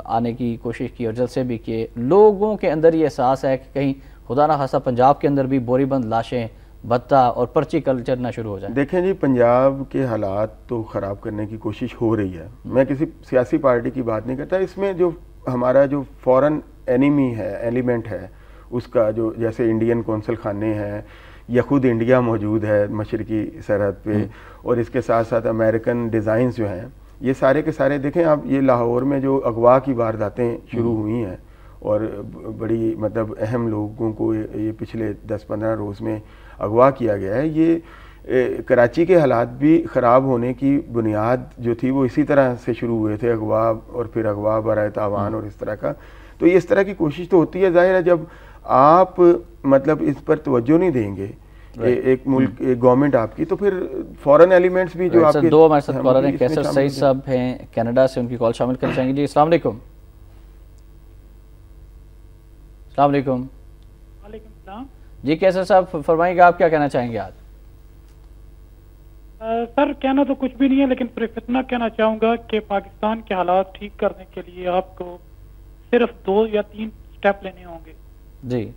آنے کی کوشش کی اور جلسے بھی کیے، لوگوں کے اندر یہ احساس ہے کہ کہیں خدا نہ خاصہ پنجاب کے اندر بھی بوری بند لاشیں، بھتہ اور پرچی کلچر نہ شروع ہو جائیں. دیکھیں جی، پنجاب کے حالات تو خراب کرنے کی کوشش ہو رہی ہے. میں کسی سیاسی پارٹی کی بات نہیں کرتا. اس میں جو ہمارا جو فورن اینیمی ہے، ایلیمنٹ ہے اس کا، جو جیسے انڈین کونسل خانے ہیں یا خود انڈیا موجود ہے مشرقی سرحد پہ، اور اس کے ساتھ ساتھ امریکن ڈیزائنز جو ہیں، یہ سارے کے سارے دیکھیں آپ. یہ لاہور میں جو اغوا کی وارداتیں شروع ہوئی ہیں اور بڑی مطلب اہم لوگوں کو یہ پچھلے 10-15 روز میں اغوا کیا گیا ہے، یہ کراچی کے حالات بھی خراب ہونے کی بنیاد جو تھی وہ اسی طرح سے شروع ہوئے تھے، اغوا اور پھر اغوا برائے تاوان اور اس طرح کا. تو یہ اس طرح کی کوشش تو ہوتی ہے. ظاہر ہے جب آپ مطلب اس پر توجہ نہیں دیں گے ایک ملک، ایک گورنمنٹ آپ کی، تو پھر فورن ایلیمنٹس بھی جو آپ کے. دو ہمارے ساتھ کالر ہیں، کیسر سعید صاحب ہیں کینیڈا سے، ان کی کال شامل کرنا چاہیں گے. جی السلام علیکم. السلام علیکم. وعلیکم السلام. جی کیسر صاحب فرمائیں گے، آپ کیا کہنا چاہیں گے آج؟ سر کہنا تو کچھ بھی نہیں ہے، لیکن صرف اتنا کہنا چاہوں گا کہ پاکستان کے حالات ٹھیک کرنے کے لیے آپ کو صرف 2 یا 3 سٹیپ لینے ہوں گے. جی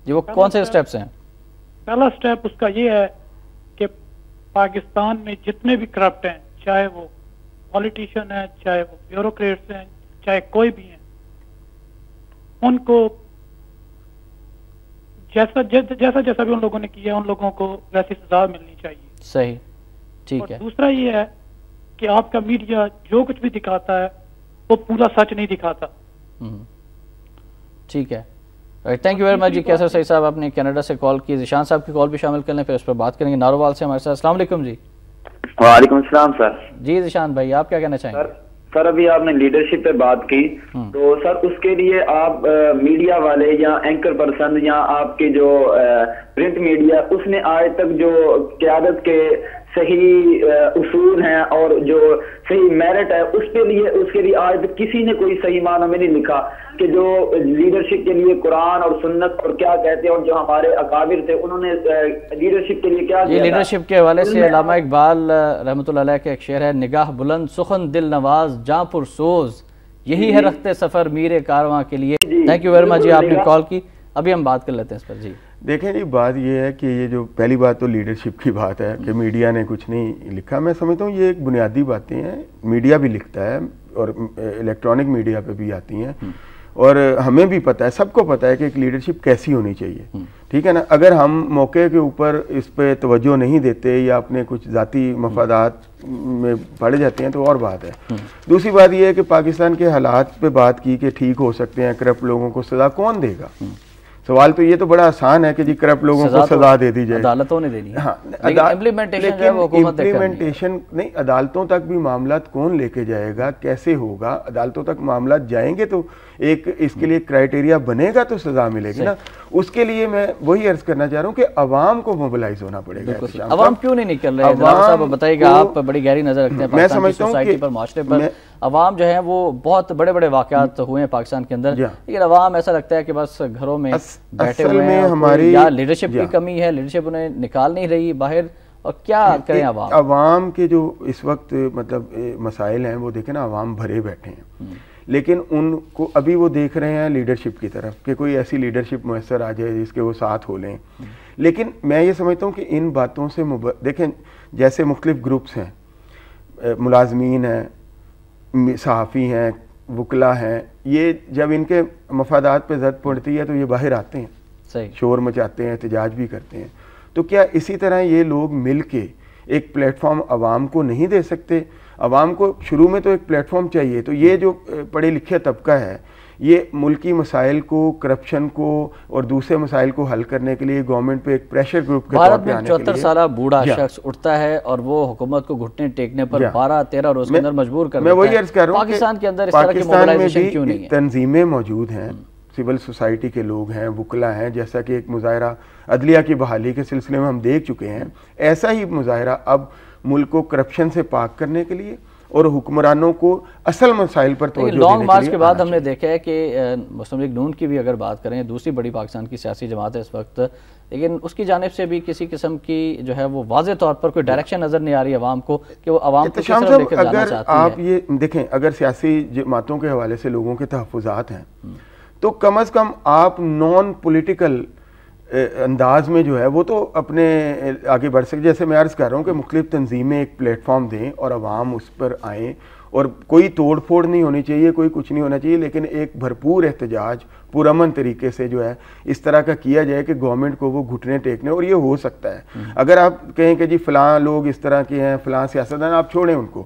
وہ کون سے سٹیپس ہیں؟ پہلا سٹیپ اس کا یہ ہے کہ پاکستان میں جتنے بھی کرپٹ ہیں، چاہے وہ پولیٹیشین ہیں، چاہے وہ بیوروکریٹس ہیں، چاہے کوئی بھی ہیں، ان کو جیسا بھی ان لوگوں نے کیا ان لوگوں کو ویسی سزا ملنی چاہیے. صحیح، ٹھیک ہے. دوسرا یہ ہے کہ آپ کا میڈیا جو کچھ بھی دکھاتا ہے وہ پورا سچ نہیں دکھاتا. ٹھیک ہے. تھینک یو ویری مچ جی کیسر سعید صاحب، آپ نے کینیڈا سے کال کی. ذیشان صاحب کی کال بھی شامل کر لیں، پھر اس پر بات کریں گے. ناروال سے ہمارے ساتھ. السلام علیکم جی. وعلیکم السلام سر. جی ذیشان بھائی، آپ کیا کہنا چاہیں گے؟ سر ابھی آپ نے لیڈرشپ پہ بات کی، تو سر اس کے لیے آپ میڈیا والے یا اینکر پرسن یا آپ کے جو پرنٹ میڈیا، اس نے آج تک جو قیادت کے صحیح اصول ہیں اور جو صحیح میرٹ ہے اس کے لیے آج تک کسی نے کوئی صحیح معنی میں نہیں لکھا کہ جو لیڈرشپ کے لیے قرآن اور سنت اور کیا کہتے ہیں، اور جو ہمارے اکابر تھے انہوں نے لیڈرشپ کے لیے کیا کیا. لیڈرشپ کے حوالے سے علامہ اقبال رحمۃ اللہ علیہ کا ایک شعر ہے، نگاہ بلند سخن دل نواز جاں پر سوز، یہی ہے رخت سفر میر کارواں کے لیے. تھینک یو ویری مچ جی، آپ نے کال کی. ابھی ہم بات کر لیتے ہیں اس پر. جی دیکھیں جی، بات یہ ہے کہ یہ جو پہلی بات تو لیڈرشپ کی بات ہے کہ میڈیا نے کچھ نہیں لکھا. میں سمجھتا ہوں یہ ایک بنیادی باتیں ہیں. میڈیا بھی لکھتا ہے اور الیکٹرانک میڈیا پہ بھی آتی ہیں، اور ہمیں بھی پتہ ہے، سب کو پتہ ہے کہ ایک لیڈرشپ کیسی ہونی چاہیے. ٹھیک ہے نا. اگر ہم موقع کے اوپر اس پہ توجہ نہیں دیتے یا اپنے کچھ ذاتی مفادات میں پڑ جاتے ہیں تو اور بات ہے. دوسری بات یہ ہے کہ پاکستان کے حالات پہ بات کی کہ ٹھیک ہو سکتے ہیں، کرپٹ لوگوں کو سزا کون دے گا. سوال تو یہ تو بڑا آسان ہے کہ جی کرپٹ لوگوں کو سزا دے دی جائے، عدالتوں نے دینی ہے. ہاں، امپلیمنٹیشن نہیں، عدالتوں تک بھی معاملات کون لے کے جائے گا، کیسے ہوگا؟ عدالتوں تک معاملات جائیں گے تو ایک اس کے لیے کرائیٹیریا بنے گا تو سزا ملے گی نا. اس کے لیے میں وہی عرض کرنا چاہ رہا ہوں کہ عوام کو موبلائز ہونا پڑے گا. عوام کیوں نہیں نکل رہے صاحب بتائیے گا؟ آپ بڑی گہری نظر رکھتے ہیں پاکستان کی سوسائٹی پر، معاشرے پر. عوام جو ہیں وہ بہت بڑے بڑے واقعات ہوئے ہیں پاکستان کے اندر، لیکن عوام ایسا لگتا ہے کہ بس گھروں میں بیٹھے ہوئے ہیں. ہماری یا لیڈرشپ کی کمی ہے، لیڈرشپ انہیں نکال نہیں رہی باہر، اور کیا کریں عوام؟ عوام کے جو اس وقت مطلب مسائل ہیں وہ دیکھیں نا، عوام بھرے بیٹھے ہیں، لیکن ان کو ابھی وہ دیکھ رہے ہیں لیڈرشپ کی طرف کہ کوئی ایسی لیڈرشپ میسر آ جائے جس کے وہ ساتھ ہو لیں. لیکن میں یہ سمجھتا ہوں کہ ان باتوں سے دیکھیں، جیسے مختلف گروپس ہیں، ملازمین ہیں، صحافی ہیں، وکلا ہیں، یہ جب ان کے مفادات پہ زد پڑتی ہے تو یہ باہر آتے ہیں، شور مچاتے ہیں، احتجاج بھی کرتے ہیں. تو کیا اسی طرح یہ لوگ مل کے ایک پلیٹ فارم عوام کو نہیں دے سکتے؟ عوام کو شروع میں تو ایک پلیٹ فارم چاہیے. تو یہ جو پڑھے لکھے طبقہ ہے، یہ ملکی مسائل کو، کرپشن کو اور دوسرے مسائل کو حل کرنے کے لیے گورنمنٹ پہ ایک پریشر گروپ کے طور پہ آنے کے لیے. بھارت میں 74 سالہ بوڑھا شخص اٹھتا ہے اور وہ حکومت کو گھٹنے ٹیکنے پر 12-13 روز کے اندر مجبور کر دیتا ہے. میں وہی عرض کر رہا ہوں پاکستان کے اندر اس طرح کی موبلائزیشن کیوں نہیں ہے؟ تنظیمیں موجود ہیں، سول سوسائٹی کے لوگ ہیں، وکلا ہیں، جیسا کہ ایک مظاہرہ عدلیہ کی بحالی کے سلسلے میں ہم دیکھ چکے ہیں، ایسا ہی مظاہرہ اب ملک کو کرپشن سے پاک کرنے کے لیے اور حکمرانوں کو اصل مسائل پر توجہ دینے کے لیے لانگ مارچ کے بعد ہم نے دیکھا ہے کہ مسلم لیگ نون کی بھی اگر بات کریں، دوسری بڑی پاکستان کی سیاسی جماعت ہے اس وقت، لیکن اس کی جانب سے بھی کسی قسم کی جو ہے وہ واضح طور پر کوئی ڈائریکشن نظر نہیں آ رہی عوام کو کہ وہ عوام کو کس طرف لے کر جانا چاہتی ہے۔ اگر آپ یہ دیکھیں، اگر سیاسی جماعتوں کے حوالے سے لوگوں کے تحفظات ہیں تو کم از کم آپ نان پولیٹیکل انداز میں جو ہے وہ تو اپنے آگے بڑھ سکتے۔ جیسے میں عرض کر رہا ہوں کہ مختلف تنظیمیں ایک پلیٹ فارم دیں اور عوام اس پر آئیں، اور کوئی توڑ پھوڑ نہیں ہونی چاہیے، کوئی کچھ نہیں ہونا چاہیے، لیکن ایک بھرپور احتجاج پرامن طریقے سے جو ہے اس طرح کا کیا جائے کہ گورنمنٹ کو وہ گھٹنے ٹیکنے، اور یہ ہو سکتا ہے۔ اگر آپ کہیں کہ جی فلاں لوگ اس طرح کے ہیں، فلاں سیاستدان، آپ چھوڑیں ان کو۔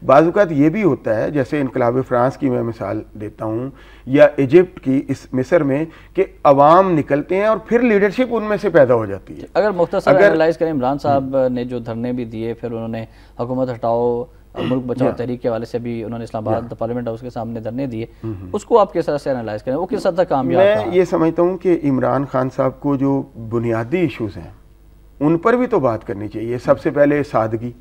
بعض اوقات یہ بھی ہوتا ہے، جیسے انقلاب فرانس کی میں مثال دیتا ہوں، یا ایجپٹ کی اس مصر میں، کہ عوام نکلتے ہیں اور پھر لیڈرشپ ان میں سے پیدا ہو جاتی ہے۔ اگر مختصر انالائز کریں، عمران صاحب نے جو دھرنے بھی دیے، پھر انہوں نے حکومت ہٹاؤ ملک بچاؤ تحریک کے حوالے سے بھی انہوں نے اسلام آباد پارلیمنٹ ہاؤس کے سامنے دھرنے دیے، اس کو آپ کس طرح سے انالائز کریں، وہ کس حد تک کامیاب رہا؟ میں یہ سمجھتا ہوں کہ عمران خان صاحب کو جو بنیادی ایشوز ہیں ان پر بھی تو بات کرنی چاہیے۔ سب سے پہلے سادگی،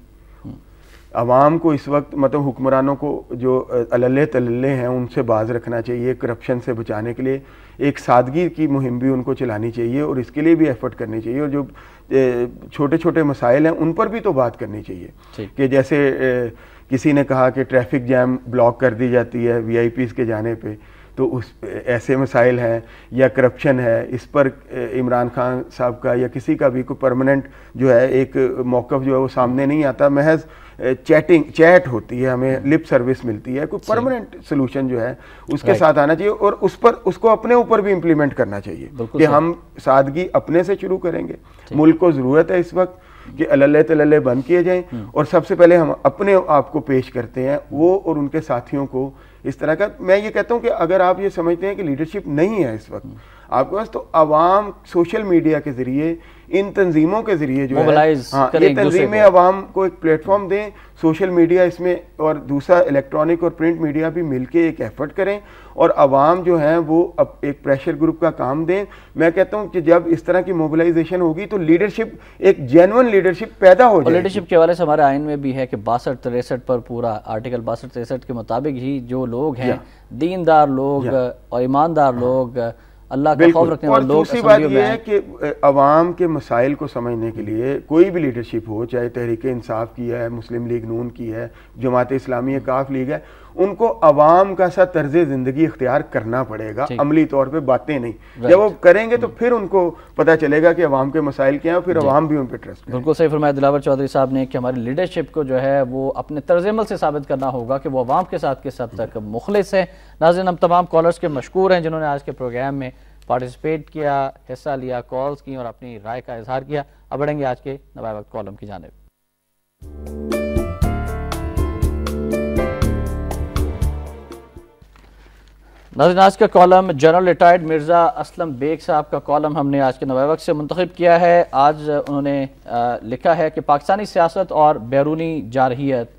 عوام کو اس وقت مطلب حکمرانوں کو جو عللے تللے ہیں ان سے باز رکھنا چاہیے، کرپشن سے بچانے کے لیے ایک سادگی کی مہم بھی ان کو چلانی چاہیے، اور اس کے لیے بھی ایفرٹ کرنی چاہیے، اور جو چھوٹے چھوٹے مسائل ہیں ان پر بھی تو بات کرنی چاہیے۔ کہ جیسے کسی نے کہا کہ ٹریفک جیم بلاک کر دی جاتی ہے وی آئی پیز کے جانے پہ، تو اس ایسے مسائل ہیں، یا کرپشن ہے، اس پر عمران خان صاحب کا یا کسی کا بھی کوئی پرماننٹ جو ہے ایک موقف جو ہے وہ سامنے نہیں آتا، محض چیٹ ہوتی ہے، ہمیں لپ سروس ملتی ہے، کوئی پرماننٹ سلوشن جو ہے اس کے ساتھ آنا چاہیے، اور اس کو اپنے اوپر بھی امپلیمنٹ کرنا چاہیے کہ ہم سادگی اپنے سے شروع کریں گے۔ ملک کو ضرورت ہے اس وقت کہ عللے تللے بند کیے جائیں، اور سب سے پہلے ہم اپنے آپ کو پیش کرتے ہیں، وہ اور ان کے ساتھیوں کو اس طرح کا۔ میں یہ کہتا ہوں کہ اگر آپ یہ سمجھتے ہیں کہ لیڈرشپ نہیں ہے اس وقت آپ کے پاس، تو عوام سوشل میڈیا کے ذریعے، ان تنظیموں کے ذریعے جو ہے، یہ تنظیمیں عوام کو ایک پلیٹ فارم دیں، سوشل میڈیا اس میں، اور دوسرا الیکٹرانک اور پرنٹ میڈیا بھی مل کے ایک ایفرٹ کریں، اور عوام جو ہیں وہ اب ایک پریشر گروپ کا کام دیں۔ میں کہتا ہوں کہ جب اس طرح کی موبلائزیشن ہوگی تو لیڈرشپ، ایک جینوئن لیڈرشپ پیدا ہو جائے گی۔ لیڈرشپ کے حوالے سے ہمارے آئین میں بھی ہے کہ 62-63 پر پورا آرٹیکل 62-63 کے مطابق ہی جو لوگ ہیں، دیندار لوگ اور ایماندار لوگ، اللہ کا خوف رکھنے والے لوگ، اور دوسری بات یہ ہے کہ عوام کے مسائل کو سمجھنے کے لیے کوئی بھی لیڈرشپ ہو، چاہے تحریک انصاف کی ہے، مسلم لیگ نون کی ہے، جماعت اسلامی ہے، کاف لیگ ہے، ان کو عوام کا سا طرز زندگی اختیار کرنا پڑے گا، عملی طور پہ باتیں نہیں۔ جب وہ کریں گے تو پھر ان کو پتہ چلے گا کہ عوام کے مسائل کیا ہیں، پھر عوام بھی ان پہ ٹرسٹ کرے۔ بالکل صحیح فرمایا دلاور چودھری صاحب نے کہ ہماری لیڈرشپ کو جو ہے وہ اپنے طرز عمل سے ثابت کرنا ہوگا کہ وہ عوام کے ساتھ کس حد تک مخلص ہے۔ ناظرین، ہم تمام کالرز کے مشکور ہیں جنہوں نے آج کے پروگرام میں پارٹیسپیٹ کیا، حصہ لیا، کالز کی اور اپنی رائے کا اظہار کیا۔ اب بڑھیں گے آج کے نوائے وقت کالم کی جانب۔ ناظرین، آج کا column general retired Mirza Aslam bag صاحب کا کالم ہم نے آج کے نوائے وقت سے منتخب کیا ہے۔ آج انہوں نے لکھا ہے کہ پاکستانی سیاست اور بیرونی جارحیت۔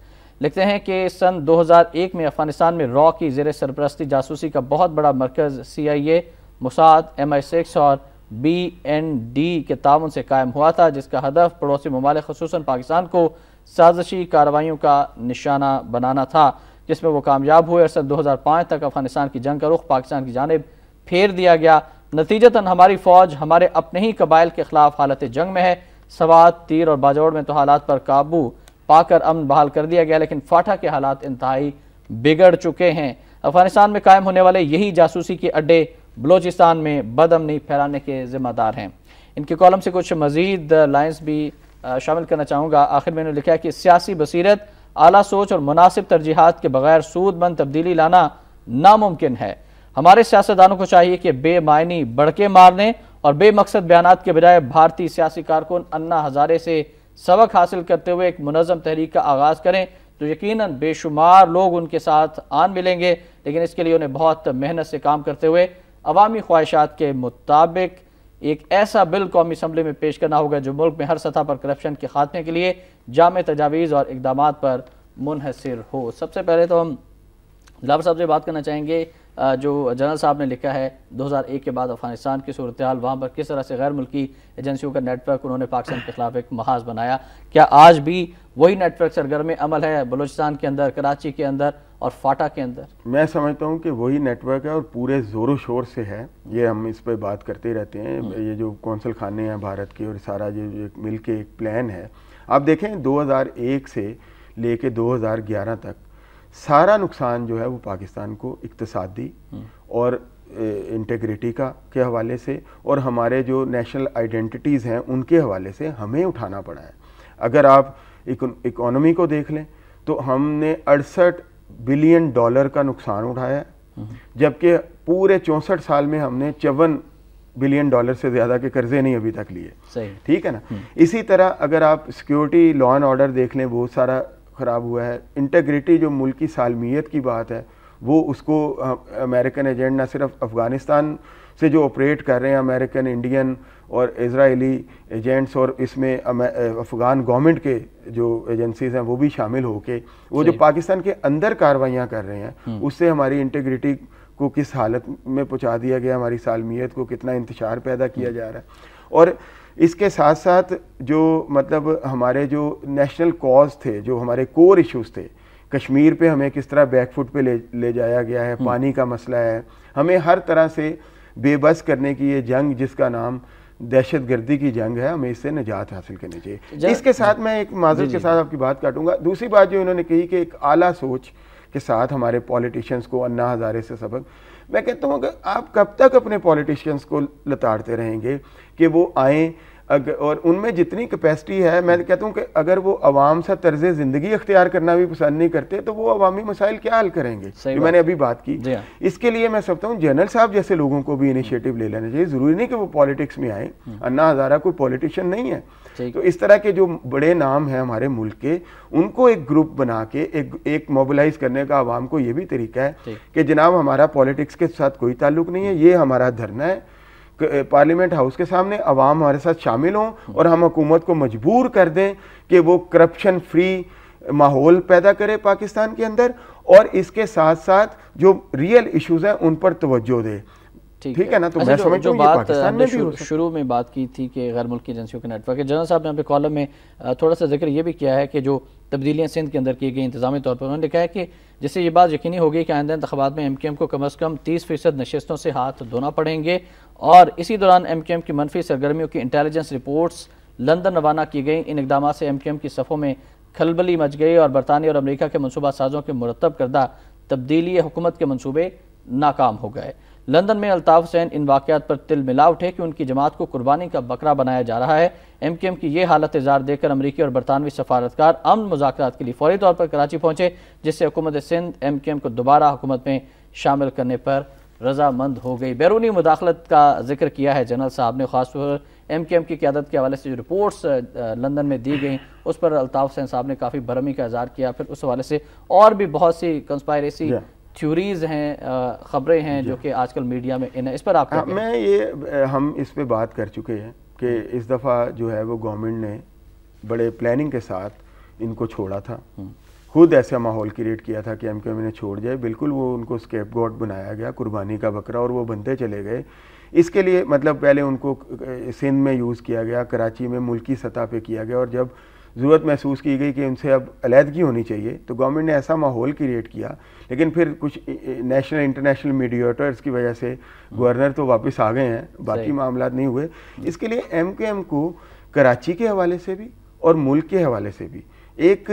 لکھتے ہیں کہ سن 2001 میں افغانستان میں را کی زیر سرپرستی جاسوسی کا بہت بڑا مرکز CIA، موساد، MI6 اور BND کے تعاون سے قائم ہوا تھا، جس کا ہدف پڑوسی ممالک خصوصاً پاکستان کو سازشی کارروائیوں کا نشانہ بنانا تھا، جس میں وہ کامیاب ہوئے اور سن 2005 تک افغانستان کی جنگ کا رخ پاکستان کی جانب پھیر دیا گیا۔ نتیجتاً ہماری فوج ہمارے اپنے ہی قبائل کے خلاف حالت جنگ میں ہے۔ سوات، تیر اور باجوڑ میں تو حالات پر قابو پا کر امن بحال کر دیا گیا، لیکن فاٹا کے حالات انتہائی بگڑ چکے ہیں۔ افغانستان میں قائم ہونے والے یہی جاسوسی کے اڈے بلوچستان میں بد امنی پھیلانے کے ذمہ دار ہیں۔ ان کے کالم سے کچھ مزید لائنز بھی شامل کرنا چاہوں گا۔ آخر میں انہوں نے لکھا ہے کہ سیاسی بصیرت، اعلیٰ سوچ اور مناسب ترجیحات کے بغیر سود مند تبدیلی لانا ناممکن ہے۔ ہمارے سیاستدانوں کو چاہیے کہ بے معنی بڑکے مارنے اور بے مقصد بیانات کے بجائے بھارتی سیاسی کارکن انا ہزارے سے سبق حاصل کرتے ہوئے ایک منظم تحریک کا آغاز کریں، تو یقیناً بے شمار لوگ ان کے ساتھ آن ملیں گے، لیکن اس کے لیے انہیں بہت محنت سے کام کرتے ہوئے عوامی خواہشات کے مطابق ایک ایسا بل قومی اسمبلی میں پیش کرنا ہوگا جو ملک میں ہر سطح پر کرپشن کے خاتمے کے لیے جامع تجاویز اور اقدامات پر منحصر ہو۔ سب سے پہلے تو ہم دلاور صاحب سے بات کرنا چاہیں گے جو جنرل صاحب نے لکھا ہے 2001 کے بعد افغانستان کی صورتحال، وہاں پر کس طرح سے غیر ملکی ایجنسیوں کا نیٹ ورک انہوں نے پاکستان کے خلاف ایک محاذ بنایا، کیا آج بھی وہی نیٹ ورک سرگرم عمل ہے بلوچستان کے اندر، کراچی کے اندر اور فاٹا کے اندر؟ میں سمجھتا ہوں کہ وہی نیٹ ورک ہے اور پورے زور و شور سے ہے، یہ ہم اس پہ بات کرتے رہتے ہیں، یہ جو کونسل خانے ہیں بھارت کے اور سارا یہ مل کے ایک پلان ہے. آپ دیکھیں 2001 سے لے کے 2011 تک سارا نقصان جو ہے وہ پاکستان کو اقتصادی اور انٹیگریٹی کے حوالے سے اور ہمارے جو نیشنل آئیڈینٹیٹیز ہیں ان کے حوالے سے ہمیں اٹھانا پڑا ہے. اگر آپ اکانومی کو دیکھ لیں تو ہم نے $68 بلین کا نقصان اٹھایا ہے، جبکہ پورے 64 سال میں ہم نے $54 بلین سے زیادہ کے قرضے نہیں ابھی تک لیے. ٹھیک ہے نا. اسی طرح اگر آپ سیکیورٹی لا اینڈ آرڈر دیکھ لیں وہ سارا خراب ہوا ہے. انٹیگریٹی جو ملک کی سالمیت کی بات ہے وہ اس کو امریکن ایجنٹ نہ صرف افغانستان سے جو آپریٹ کر رہے ہیں امریکن، انڈین اور اسرائیلی ایجنٹس اور اس میں افغان گورنمنٹ کے جو ایجنسیز ہیں وہ بھی شامل ہو کے وہ جو پاکستان کے اندر کارروائیاں کر رہے ہیں اس سے ہماری انٹیگریٹی کو کس حالت میں پہنچا دیا گیا، ہماری سالمیت کو کتنا انتشار پیدا کیا جا رہا ہے. اور اس کے ساتھ ساتھ جو مطلب ہمارے جو نیشنل کاز تھے، جو ہمارے کور ایشوز تھے، کشمیر پہ ہمیں کس طرح بیک فٹ پہ لے جایا گیا ہے، پانی کا مسئلہ ہے، ہمیں ہر طرح سے بے بس کرنے کی یہ جنگ جس کا نام دہشت گردی کی جنگ ہے، ہمیں اس سے نجات حاصل کرنی چاہیے. اس کے ساتھ میں ایک معذرت کے ساتھ آپ کی بات کاٹوں گا. دوسری بات جو انہوں نے کہی کہ ایک اعلیٰ سوچ کے ساتھ ہمارے پولیٹیشینز کو انا ہزارے سے سبق، میں کہتا ہوں کہ آپ کب تک اپنے پولیٹیشینز کو لتاڑتے رہیں گے کہ وہ آئیں اور ان میں جتنی کیپیسٹی ہے، میں کہتا ہوں کہ اگر وہ عوام سے طرز زندگی اختیار کرنا بھی پسند نہیں کرتے تو وہ عوامی مسائل کیا حل کریں گے، جو میں نے ابھی بات کی. اس کے لیے میں سمجھتا ہوں جنرل صاحب جیسے لوگوں کو بھی انیشیٹو لے لینا چاہیے. ضروری نہیں کہ وہ پالیٹکس میں آئیں، انا ہزارہ کوئی پولیٹیشین نہیں ہے. تو اس طرح کے جو بڑے نام ہیں ہمارے ملک کے، ان کو ایک گروپ بنا کے ایک موبلائز کرنے کا عوام کو یہ بھی طریقہ ہے کہ جناب ہمارا پالیٹکس کے ساتھ کوئی تعلق نہیں ہے، یہ ہمارا دھرنا ہے پارلیمنٹ ہاؤس کے سامنے، عوام ہمارے ساتھ شامل ہوں اور ہم حکومت کو مجبور کر دیں کہ وہ کرپشن فری ماحول پیدا کرے پاکستان کے اندر اور اس کے ساتھ ساتھ جو ریئل ایشوز ہیں ان پر توجہ دے. ٹھیک ہے نا. تو میں سمجھتا ہوں یہ پاکستان میں بھی شروع میں بات کی تھی کہ غیر ملکی ایجنسیوں کے نیٹ ورک ہے. جنرل صاحب نے اپنے کالم میں تھوڑا سا ذکر یہ بھی کیا ہے کہ جو تبدیلیاں سندھ کے اندر کی گئی انتظامی طور پر، انہوں نے کہا ہے کہ جس سے یہ بات یقینی ہوگی کہ آئندہ انتخابات میں ایم کیو ایم کو کم از کم 30% نشستوں سے ہاتھ دھونا پڑیں گے، اور اسی دوران ایم کیو ایم کی منفی سرگرمیوں کی انٹیلیجنس رپورٹس لندن روانہ کی گئیں. ان اقدامات سے ایم کیو ایم کی صفوں میں کھلبلی مچ گئی اور برطانیہ اور امریکہ کے منصوبہ سازوں کے مرتب کردہ تبدیلی حکومت کے منصوبے ناکام ہو گئے. لندن میں الطاف حسین ان واقعات پر تل ملا اٹھے کہ ان کی جماعت کو قربانی کا بکرا بنایا جا رہا ہے. ایم کیو ایم کی یہ حالت زار دیکھ کر امریکی اور برطانوی سفارتکار امن مذاکرات کے لیے فوری طور پر کراچی پہنچے، جس سے حکومت سندھ ایم کیو ایم کو دوبارہ حکومت میں شامل کرنے پر رضامند ہو گئی. بیرونی مداخلت کا ذکر کیا ہے جنرل صاحب نے، خاص طور پر ایم کیو ایم کی قیادت کے حوالے سے جو رپورٹس لندن میں دی گئیں اس پر الطاف حسین صاحب نے کافی برہمی کا اظہار کیا. پھر اس حوالے سے اور بھی بہت سی کنسپائریسی تھیوریز ہیں، خبریں ہیں جو کہ آج کل میڈیا میں انہیں، اس پر آپ کا میں یہ ہم اس پہ بات کر چکے ہیں کہ اس دفعہ جو ہے وہ گورنمنٹ نے بڑے پلاننگ کے ساتھ ان کو چھوڑا تھا، خود ایسا ماحول کریٹ کیا تھا کہ ایم کیو ایم نے چھوڑ جائے. بالکل وہ ان کو اسکیپ گوٹ بنایا گیا، قربانی کا بکرا، اور وہ بنتے چلے گئے. اس کے لیے مطلب پہلے ان کو سندھ میں یوز کیا گیا، کراچی میں ملکی سطح پہ کیا گیا، اور جب ضرورت محسوس کی گئی کہ ان سے اب علیحدگی ہونی چاہیے تو گورنمنٹ نے ایسا ماحول کریٹ کیا. لیکن پھر کچھ نیشنل انٹرنیشنل میڈیٹرز کی وجہ سے گورنر تو واپس آ گئے ہیں، باقی معاملات نہیں ہوئے. اس کے لیے ایم کیو ایم کو کراچی کے حوالے سے بھی اور ملک کے حوالے سے بھی ایک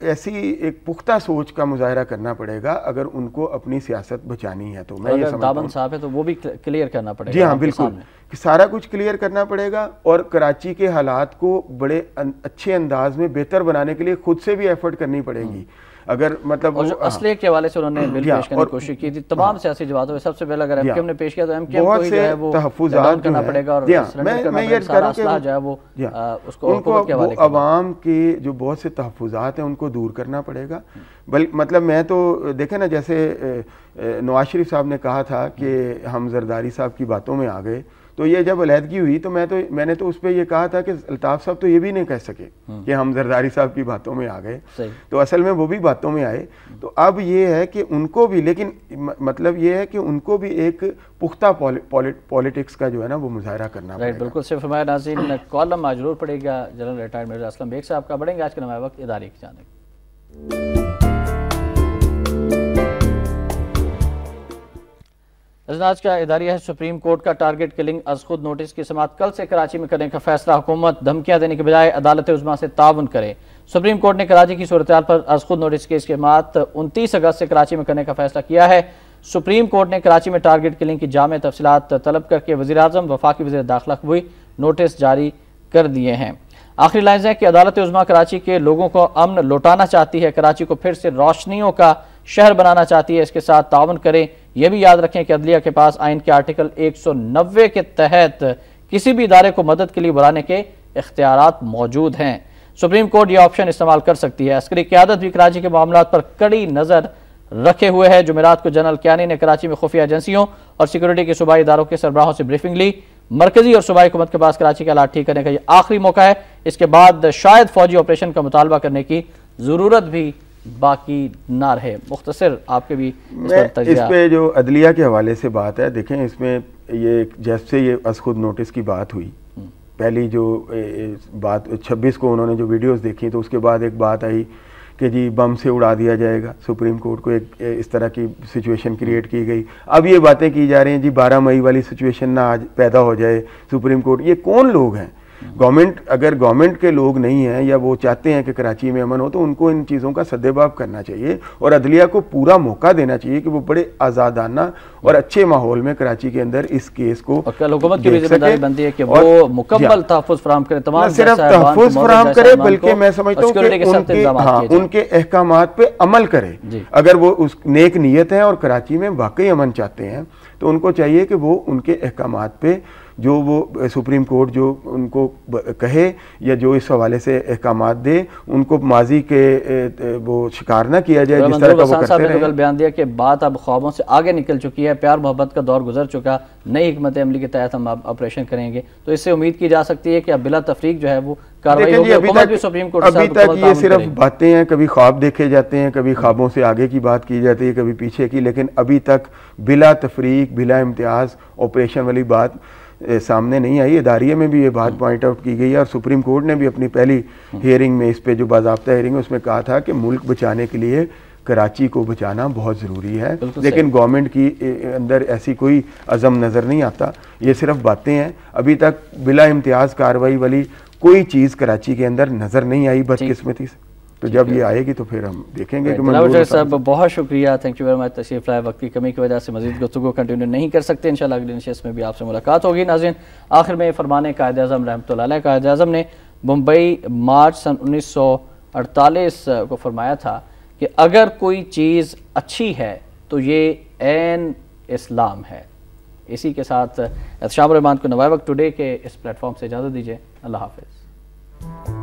ایسی ایک پختہ سوچ کا مظاہرہ کرنا پڑے گا اگر ان کو اپنی سیاست بچانی ہے. تو میں یہ سمجھتا ہوں صاحب ہے تو وہ بھی کلیئر کرنا پڑے گا. جی ہاں بالکل، سارا کچھ کلیئر کرنا پڑے گا اور کراچی کے حالات کو بڑے اچھے انداز میں بہتر بنانے کے لیے خود سے بھی ایفرٹ کرنی پڑے گی. اگر مطلب اسلحے کے حوالے سے انہوں نے بل پیش کرنے کی کوشش کی تھی تمام سیاسی جماعتوں میں، سب سے پہلے اگر ایم کیو ایم نے پیش کیا تو ایم کیو ایم کو ہی جو ہے وہ تحفظات کرنا پڑے گا، اور میں یہ کروں کہ جو ہے وہ اس کو حکومت کے حوالے عوام کے جو بہت سے تحفظات ہیں ان کو دور کرنا پڑے گا. مطلب میں تو دیکھیں نا، جیسے نواز شریف صاحب نے کہا تھا کہ ہم زرداری صاحب کی باتوں میں آ گئے تو یہ جب علیحدگی ہوئی تو میں نے تو اس پہ یہ کہا تھا کہ الطاف صاحب تو یہ بھی نہیں کہہ سکے کہ ہم زرداری صاحب کی باتوں میں آ گئے, تو اصل میں وہ بھی باتوں میں آئے. تو اب یہ ہے کہ ان کو بھی, لیکن مطلب یہ ہے کہ ان کو بھی ایک پختہ پولیٹکس کا جو ہے نا وہ مظاہرہ کرنا پڑے گا. بالکل صرف فرمایا ناظرین, کالم ضرور پڑے گا general retired Mirza Aslam bag صاحب کا. بڑھیں گے آج کے نمایاں وقت ادارے کی جانب. آج کا اداریہ ہے سپریم کورٹ کا ٹارگٹ کلنگ از خود نوٹس کی سماعت کل سے کراچی میں کرنے کا فیصلہ. حکومت دھمکیاں دینے کے بجائے عدالت عظمیٰ سے تعاون کرے. سپریم کورٹ نے کراچی کی صورتحال پر از خود نوٹس کی اس سماعت 29 اگست سے کراچی میں کرنے کا فیصلہ کیا ہے. سپریم کورٹ نے کراچی میں ٹارگٹ کلنگ کی جامع تفصیلات طلب کر کے وزیر اعظم, وفاقی وزیر داخلہ کو بھی نوٹس جاری کر دیے ہیں. آخری لائنز ہے کہ عدالت عظمیٰ کراچی کے لوگوں کو امن لوٹانا چاہتی ہے, کراچی کو پھر سے روشنیوں کا شہر بنانا چاہتی ہے, اس کے ساتھ تعاون کریں. یہ بھی یاد رکھیں کہ عدلیہ کے پاس آئین کے آرٹیکل 190 کے تحت کسی بھی ادارے کو مدد کے لیے بلانے کے اختیارات موجود ہیں. سپریم کورٹ یہ آپشن استعمال کر سکتی ہے. عسکری قیادت بھی کراچی کے معاملات پر کڑی نظر رکھے ہوئے ہے. جمعرات کو جنرل کیانی نے کراچی میں خفیہ ایجنسیوں اور سیکورٹی کے صوبائی اداروں کے سربراہوں سے بریفنگ لی. مرکزی اور صوبائی حکومت کے پاس کراچی کے حالات ٹھیک کرنے کا یہ آخری موقع ہے. اس کے بعد شاید فوجی آپریشن کا مطالبہ کرنے کی ضرورت بھی باقی نہ رہے. مختصر آپ کے بھی اس پہ جو عدلیہ کے حوالے سے بات ہے, دیکھیں اس میں یہ جیسے یہ از خود نوٹس کی بات ہوئی, پہلی جو بات 26 کو انہوں نے جو ویڈیوز دیکھی تو اس کے بعد ایک بات آئی کہ جی بم سے اڑا دیا جائے گا. سپریم کورٹ کو ایک اس طرح کی سچویشن کریٹ کی گئی. اب یہ باتیں کی جا رہی ہیں جی 12 مئی والی سچویشن نہ آج پیدا ہو جائے سپریم کورٹ. یہ کون لوگ ہیں؟ گورنمنٹ, اگر گورنمنٹ کے لوگ نہیں ہیں یا وہ چاہتے ہیں کہ کراچی میں امن ہو تو ان کو ان چیزوں کا سدباب کرنا چاہیے اور عدلیہ کو پورا موقع دینا چاہیے کہ وہ بڑے آزادانہ اور اچھے ماحول میں کراچی کے اندر اس کیس کو حکومت کی بھی ذمہ داری بنتی ہے کہ وہ مکمل تحفظ فراہم کرے, تمام صرف تحفظ فراہم کرے بلکہ میں سمجھتا ہوں کہ ان کے احکامات پہ عمل کرے. اگر وہ اس نیک نیت ہیں اور کراچی میں واقعی امن چاہتے ہیں تو ان کو چاہیے کہ وہ ان کے احکامات پہ جو وہ سپریم کورٹ جو ان کو کہے یا جو اس حوالے سے احکامات دے ان کو ماضی کے وہ شکار نہ کیا جائے جس طرح کا وہ کرتے رہے. کل بیان دیا کہ بات اب خوابوں سے آگے نکل چکی ہے, پیار محبت کا دور گزر چکا, نئی حکمت عملی کے تحت ہم آپریشن کریں گے. تو اس سے امید کی جا سکتی ہے کہ اب بلا تفریق جو ہے وہ کارروائی ہوگی. حکومت بھی سپریم کورٹ ابھی تک یہ صرف باتیں ہیں, کبھی خواب دیکھے جاتے ہیں, کبھی خوابوں سے آگے کی بات کی جاتی ہے, کبھی پیچھے کی, لیکن ابھی تک بلا تفریق بلا امتیاز آپریشن والی بات سامنے نہیں آئی. اداریے میں بھی یہ بات پوائنٹ آؤٹ کی گئی ہے اور سپریم کورٹ نے بھی اپنی پہلی ہیئرنگ میں اس پہ جو باضابطہ ہیئرنگ ہے اس میں کہا تھا کہ ملک بچانے کے لیے کراچی کو بچانا بہت ضروری ہے, لیکن گورنمنٹ کی اندر ایسی کوئی عزم نظر نہیں آتا. یہ صرف باتیں ہیں. ابھی تک بلا امتیاز کارروائی والی کوئی چیز کراچی کے اندر نظر نہیں آئی بدقسمتی سے. تو جب یہ آئے گی تو پھر ہم دیکھیں گے. صاحب بہت شکریہ, تھینک یو ویری مچ. تشریف لائے, وقت کی کمی کی وجہ سے مزید گفتگو کنٹینیو نہیں کر سکتے, انشاءاللہ اگلی نشست میں بھی آپ سے ملاقات ہوگی. ناظرین, آخر میں فرمانے قائد اعظم رحمۃ اللہ علیہ, قائد اعظم نے ممبئی مارچ سن 1948 کو فرمایا تھا کہ اگر کوئی چیز اچھی ہے تو یہ عین اسلام ہے. اسی کے ساتھ احتشام الرحمان کو نوائے وقت ٹوڈے کے اس پلیٹ فارم سے اجازت دیجیے. اللہ حافظ.